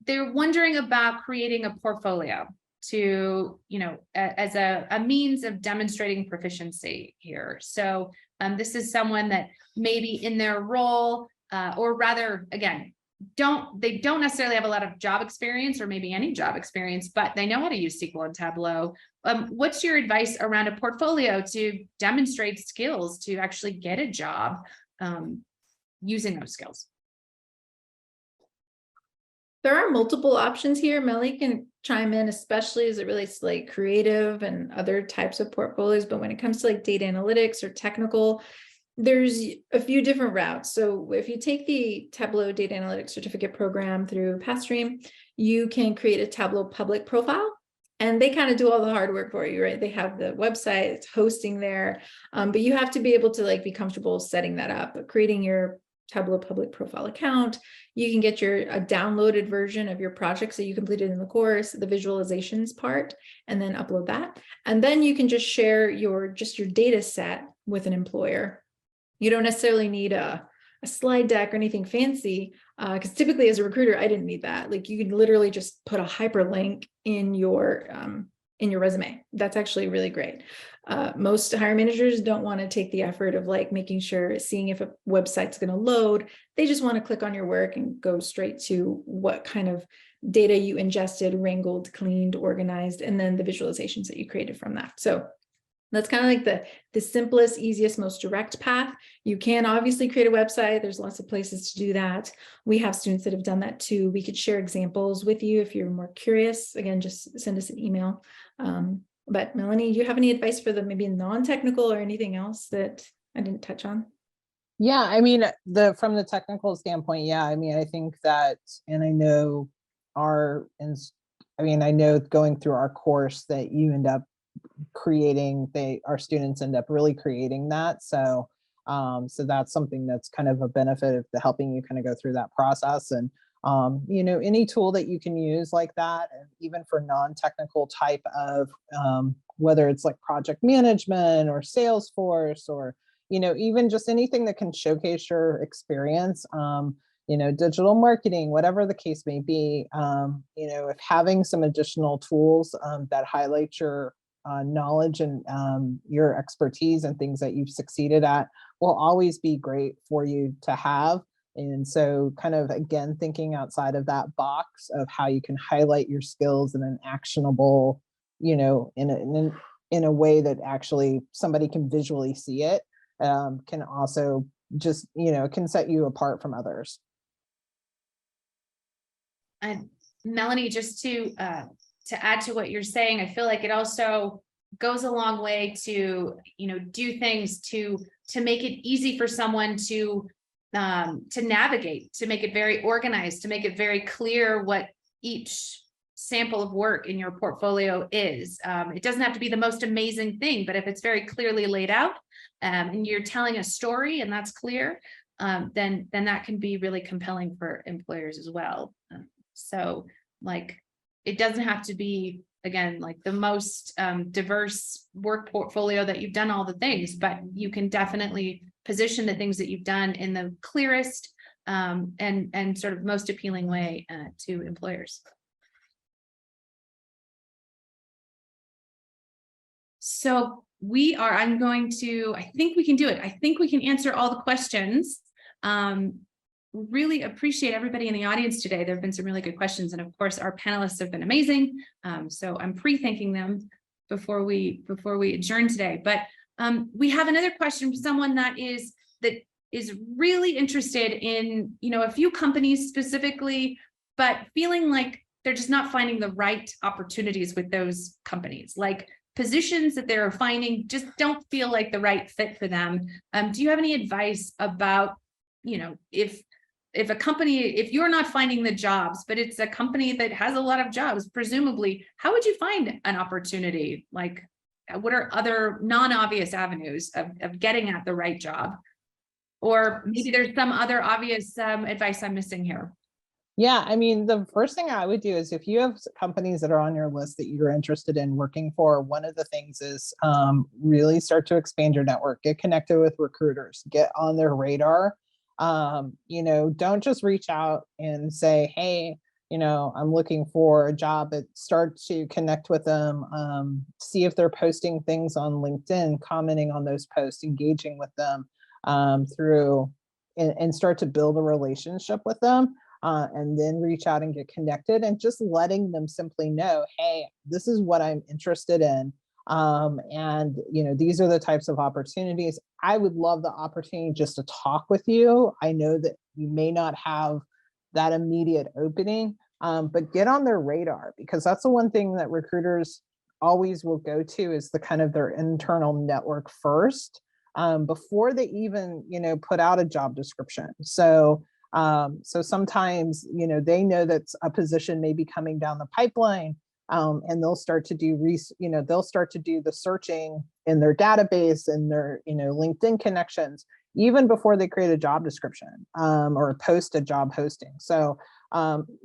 They're wondering about creating a portfolio to, you know, as a means of demonstrating proficiency here. So this is someone that maybe in their role, or rather, again, they don't necessarily have a lot of job experience or maybe any job experience, but they know how to use SQL and Tableau. What's your advice around a portfolio to demonstrate skills to actually get a job using those skills? There are multiple options here. Melly can chime in, especially as it relates to like creative and other types of portfolios. But when it comes to like data analytics or technical, there's a few different routes. So if you take the Tableau Data Analytics Certificate Program through Pathstream, you can create a Tableau public profile. And they kind of do all the hard work for you, right? They have the website, it's hosting there, but you have to be able to like be comfortable setting that up, creating your Tableau public profile account. You can get a downloaded version of your projects that you completed in the course, the visualizations part, and then upload that. And then you can just share your data set with an employer. You don't necessarily need a slide deck or anything fancy, because typically as a recruiter, I didn't need that. Like you could literally just put a hyperlink in your resume. That's actually really great. Most hiring managers don't want to take the effort of like making sure, seeing if a website's going to load. They just want to click on your work and go straight to what kind of data you ingested, wrangled, cleaned, organized, and then the visualizations that you created from that. So that's kind of like the simplest, easiest, most direct path. You can obviously create a website. There's lots of places to do that. We have students that have done that too. We could share examples with you if you're more curious. Again, just send us an email. But Melanie, do you have any advice for the maybe non-technical or anything else that I didn't touch on? Yeah, I mean, from the technical standpoint, yeah, I mean, I think that, and I know I know going through our course that you end up creating, our students end up really creating that. So so that's something that's kind of a benefit of the helping you kind of go through that process. And any tool that you can use like that, and even for non-technical type of whether it's like project management or Salesforce, or even just anything that can showcase your experience, digital marketing, whatever the case may be, if having some additional tools that highlight your knowledge and your expertise and things that you've succeeded at will always be great for you to have. And so kind of, again, thinking outside of that box of how you can highlight your skills in an actionable, in a way that actually somebody can visually see it, can also just, can set you apart from others. And Melanie, just to add to what you're saying, I feel like it also goes a long way to, do things to make it easy for someone to navigate, to make it very organized, to make it very clear what each sample of work in your portfolio is. It doesn't have to be the most amazing thing, but if it's very clearly laid out and you're telling a story and that's clear, then that can be really compelling for employers as well. So like, it doesn't have to be, again, like the most diverse work portfolio that you've done all the things, but you can definitely position the things that you've done in the clearest and sort of most appealing way to employers. So I'm going to, I think we can do it. I think we can answer all the questions. Really appreciate everybody in the audience today. There have been some really good questions. And of course, our panelists have been amazing. So I'm pre-thanking them before we adjourn today. But we have another question from someone that is really interested in, a few companies specifically, but feeling like they're just not finding the right opportunities with those companies. Like positions that they're finding just don't feel like the right fit for them. Do you have any advice about, if a company, if you're not finding the jobs, but it's a company that has a lot of jobs, presumably, how would you find an opportunity? Like, what are other non-obvious avenues of getting at the right job? Or maybe there's some other obvious advice I'm missing here. Yeah, I mean, the first thing I would do is if you have companies that are on your list that you're interested in working for, one of the things is really start to expand your network, get connected with recruiters, get on their radar. Don't just reach out and say, hey, I'm looking for a job, but start to connect with them, see if they're posting things on LinkedIn, commenting on those posts, engaging with them through and start to build a relationship with them. And then reach out and get connected, and just letting them simply know, hey, this is what I'm interested in. And these are the types of opportunities. I would love the opportunity just to talk with you. I know that you may not have that immediate opening, but get on their radar, because that's the one thing that recruiters always will go to, is the kind of their internal network first, before they even, put out a job description. So sometimes, they know that a position may be coming down the pipeline, and they'll start to do, the searching in their database and their, LinkedIn connections, even before they create a job description, or post a job posting. So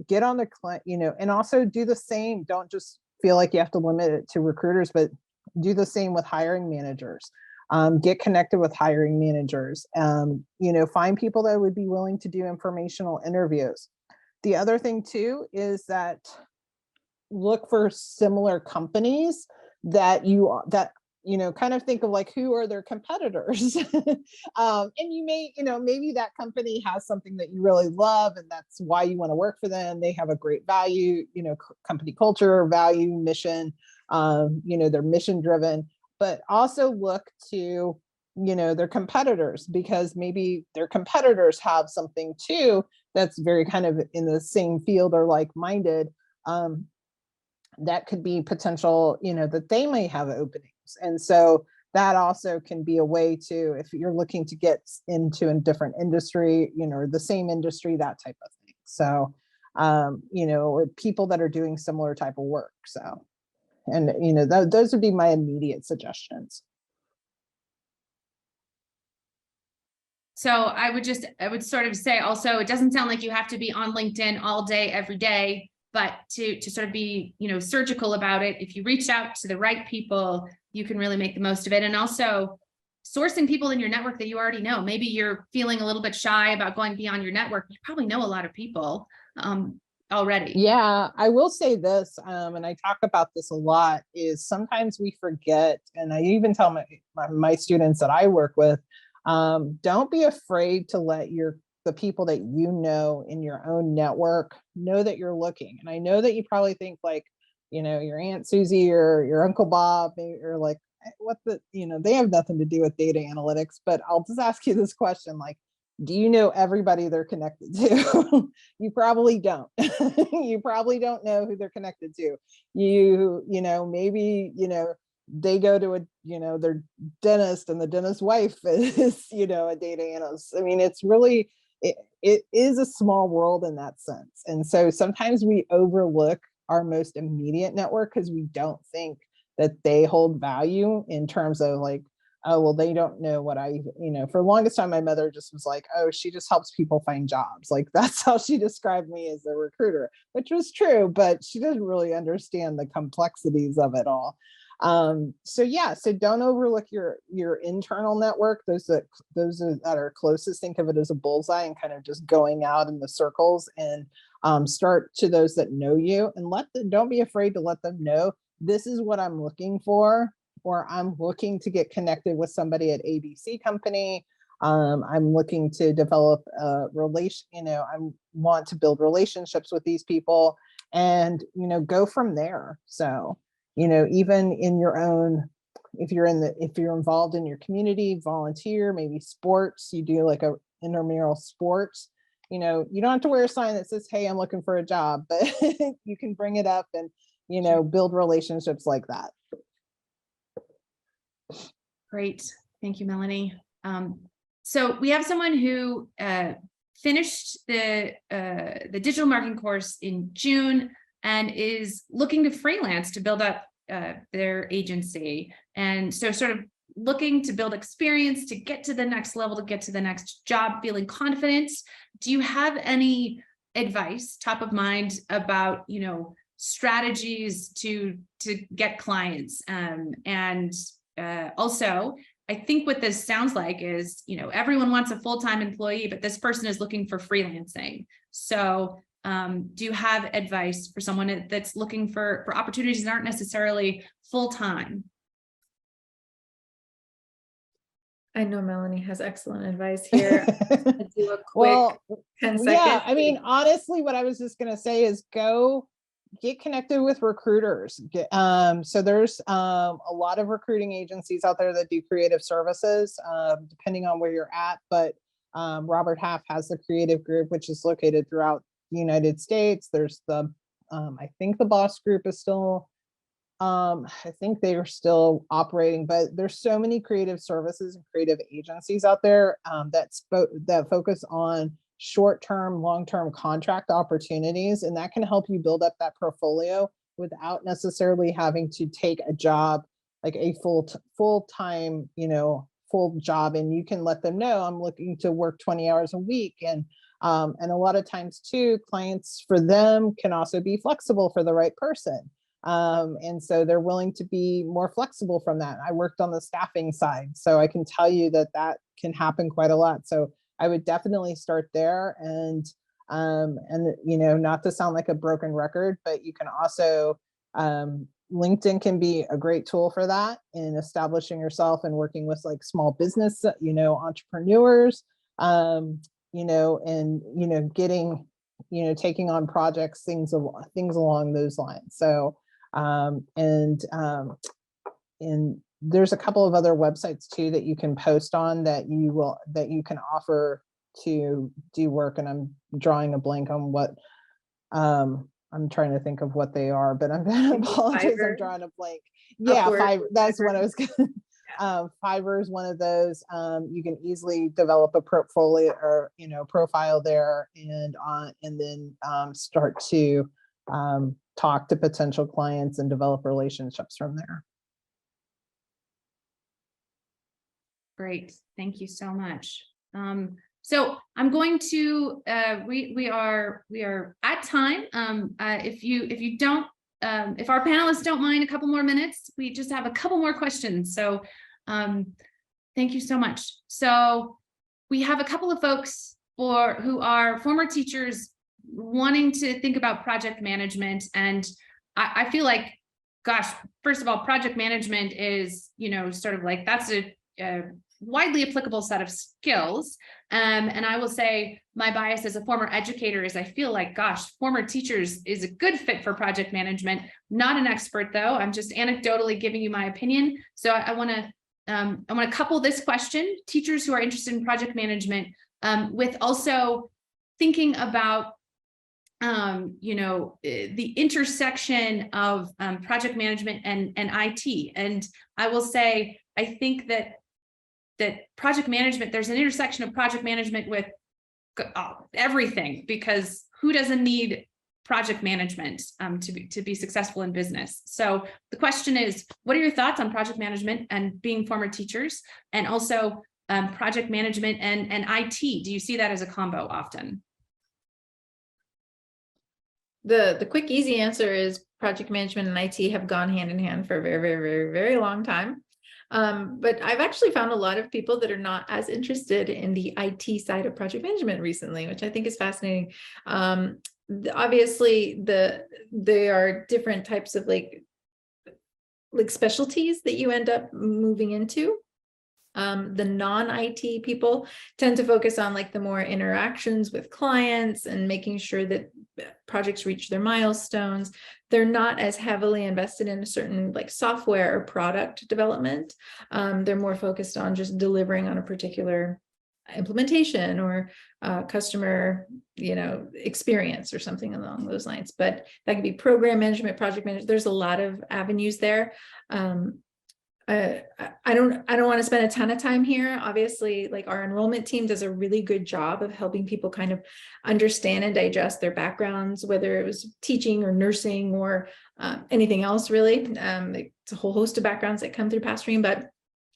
get on the client, and also do the same. Don't just feel like you have to limit it to recruiters, but do the same with hiring managers. Get connected with hiring managers, find people that would be willing to do informational interviews. The other thing too is that look for similar companies that kind of think of like, who are their competitors? And you may, maybe that company has something that you really love and that's why you want to work for them. They have a great value, company culture, value, mission, they're mission driven. But also look to, their competitors, because maybe their competitors have something too that's very kind of in the same field or like-minded, that could be potential, that they may have openings. And so that also can be a way to, if you're looking to get into a different industry, or the same industry, that type of thing. So, or people that are doing similar type of work. So. And, those would be my immediate suggestions. So I would sort of say also, it doesn't sound like you have to be on LinkedIn all day, every day, but to sort of be, surgical about it. If you reach out to the right people, you can really make the most of it. And also sourcing people in your network that you already know. Maybe you're feeling a little bit shy about going beyond your network. You probably know a lot of people already. Yeah, I will say this, and I talk about this a lot, is sometimes we forget, and I even tell my students that I work with, don't be afraid to let the people that you know in your own network know that you're looking. And I know that you probably think like, your Aunt Susie or your Uncle Bob, or like, they have nothing to do with data analytics. But I'll just ask you this question, like, do you know everybody they're connected to? You probably don't. You probably don't know who they're connected to. Maybe, they go to their dentist, and the dentist's wife is, a data analyst. I mean, it's really, it is a small world in that sense. And so sometimes we overlook our most immediate network because we don't think that they hold value in terms of like, oh, well, they don't know what for the longest time, my mother just was like, oh, she just helps people find jobs. Like, that's how she described me as a recruiter, which was true, but she didn't really understand the complexities of it all. So don't overlook your internal network, those that are closest. Think of it as a bullseye and kind of just going out in the circles, and start to those that know you, and don't be afraid to let them know, this is what I'm looking for, or I'm looking to get connected with somebody at ABC company. I'm looking to develop a relation, I want to build relationships with these people, and, go from there. So, even in your own, if you're involved in your community, volunteer, maybe sports, you do like a intramural sports, you don't have to wear a sign that says, hey, I'm looking for a job, but you can bring it up and, build relationships like that. Great. Thank you, Melanie. So we have someone who finished the digital marketing course in June and is looking to freelance to build up their agency. And so sort of looking to build experience to get to the next level, to get to the next job, feeling confident. Do you have any advice top of mind about, strategies to get clients? Also, I think what this sounds like is, everyone wants a full-time employee, but this person is looking for freelancing. So do you have advice for someone that's looking for opportunities that aren't necessarily full-time? I know Melanie has excellent advice here. I'll do a quick 10 seconds. Yeah, I mean, honestly, what I was just going to say is go get connected with recruiters. So there's a lot of recruiting agencies out there that do creative services, depending on where you're at. But Robert Half has the creative group, which is located throughout the United States. There's the, I think the Boss Group is still, I think they are still operating, but there's so many creative services and creative agencies out there that focus on short-term, long-term contract opportunities, and that can help you build up that portfolio without necessarily having to take a job, like a full-time, full job. And you can let them know, I'm looking to work 20 hours a week. And a lot of times too, clients for them can also be flexible for the right person. And so they're willing to be more flexible from that. I worked on the staffing side, so I can tell you that can happen quite a lot. So I would definitely start there, and not to sound like a broken record, but you can also, LinkedIn can be a great tool for that in establishing yourself and working with like small business, entrepreneurs, and, getting, taking on projects, things along those lines. So, and there's a couple of other websites too that you can post on that you can offer to do work. And I'm drawing a blank on what, I'm trying to think of what they are, but I'm going to apologize. I'm drawing a blank. Yeah, Fiverr. That's what I was going to. Fiverr is one of those. You can easily develop a portfolio or profile there, and then start to talk to potential clients and develop relationships from there. Great. Thank you so much. So I'm going to, we are at time. If our panelists don't mind a couple more minutes, we just have a couple more questions. So thank you so much. So we have a couple of folks who are former teachers wanting to think about project management. And I feel like, gosh, first of all, project management is, sort of like, that's a widely applicable set of skills. And I will say my bias as a former educator is I feel like, gosh, former teachers is a good fit for project management. Not an expert though. I'm just anecdotally giving you my opinion. So I want to couple this question, teachers who are interested in project management, with also thinking about the intersection of project management and IT. And I will say, I think that project management, there's an intersection of project management with everything, because who doesn't need project management to be successful in business? So the question is, what are your thoughts on project management and being former teachers, and also project management and IT? Do you see that as a combo often? The quick, easy answer is project management and IT have gone hand in hand for a very, very, very, very long time. But I've actually found a lot of people that are not as interested in the IT side of project management recently, which I think is fascinating. Obviously, there are different types of like specialties that you end up moving into. The non-IT people tend to focus on like the more interactions with clients and making sure that projects reach their milestones. They're not as heavily invested in a certain like software or product development. They're more focused on just delivering on a particular implementation or customer, experience or something along those lines. But that could be program management, project management. There's a lot of avenues there. I don't want to spend a ton of time here. Obviously, like our enrollment team does a really good job of helping people kind of understand and digest their backgrounds, whether it was teaching or nursing or anything else really. It's a whole host of backgrounds that come through Pathstream, but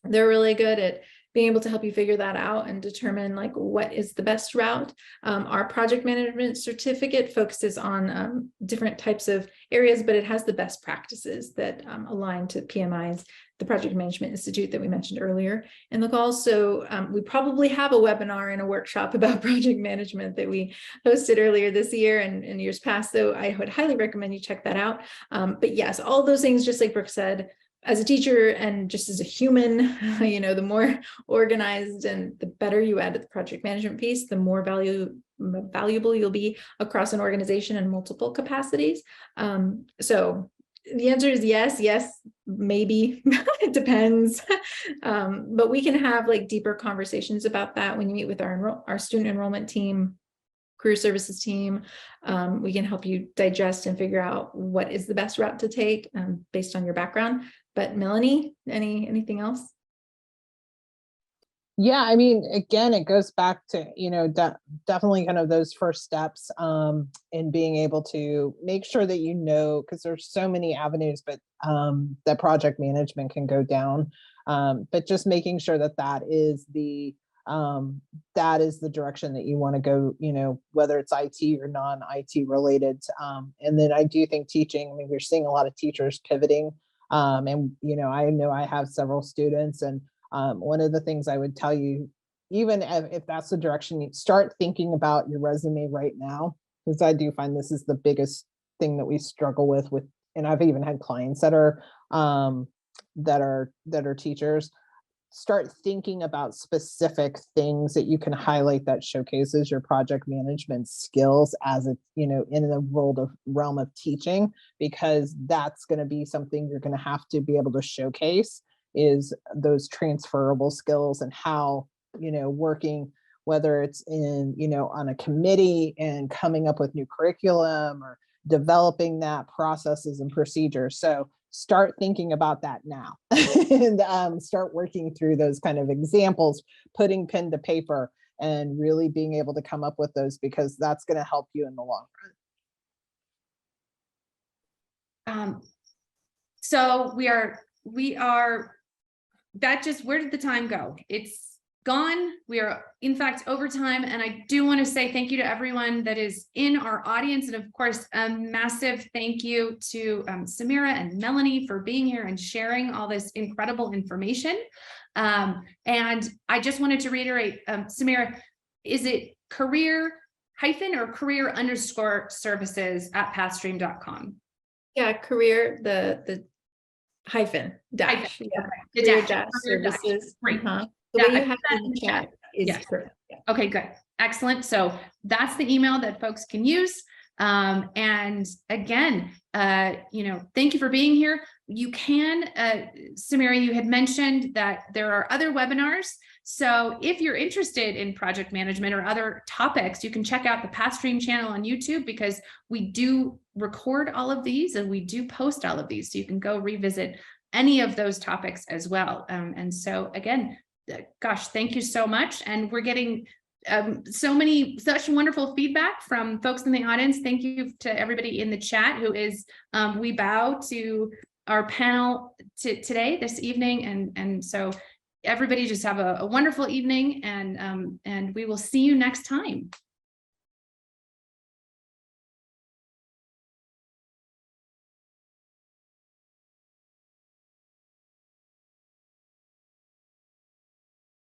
they're really good at being able to help you figure that out and determine like what is the best route. Our project management certificate focuses on different types of areas, but it has the best practices that align to PMI's, the Project Management Institute that we mentioned earlier in the call. So we probably have a webinar and a workshop about project management that we hosted earlier this year and in years past. So I would highly recommend you check that out. But yes, all those things, just like Brooke said, as a teacher and just as a human, the more organized and the better you add to the project management piece, the more valuable you'll be across an organization in multiple capacities. So the answer is yes, maybe, it depends. But we can have like deeper conversations about that when you meet with our student enrollment team, career services team. We can help you digest and figure out what is the best route to take based on your background. But Melanie, anything else? Yeah, I mean, again, it goes back to, definitely kind of those first steps in being able to make sure that because there's so many avenues, but that project management can go down. But just making sure that is the direction that you want to go, whether it's IT or non-IT related. And then I do think teaching, I mean, we're seeing a lot of teachers pivoting. And, I know I have several students, and one of the things I would tell you, even if that's the direction, you start thinking about your resume right now, because I do find this is the biggest thing that we struggle with, and I've even had clients that are teachers. Start thinking about specific things that you can highlight that showcases your project management skills as in the realm of teaching, because that's going to be something you're going to have to be able to showcase, is those transferable skills and how, working, whether it's in, on a committee and coming up with new curriculum or developing that processes and procedures. So start thinking about that now and start working through those kind of examples, putting pen to paper and really being able to come up with those, because that's going to help you in the long run. So we are, that just, where did the time go? It's gone. We are in fact over time. And I do want to say thank you to everyone that is in our audience. And of course, a massive thank you to Samira and Melanie for being here and sharing all this incredible information. And I just wanted to reiterate, Samira, is it career hyphen or career _ services at pathstream.com? Yeah, career, the hyphen dash. Hyphen, Yeah. okay. The Career dash, dash career dash. services. Great. The Yeah, way I you have put it in the chat is Yeah. correct. Yeah. Okay, good. Excellent. So that's the email that folks can use. And again, thank you for being here. You can, Samira, you had mentioned that there are other webinars. So if you're interested in project management or other topics, you can check out the Pathstream channel on YouTube, because we do record all of these and we do post all of these. So you can go revisit any of those topics as well. And so again, gosh, thank you so much. And we're getting such wonderful feedback from folks in the audience. Thank you to everybody in the chat who is, we bow to our panel today, this evening. And so everybody just have a wonderful evening, and we will see you next time.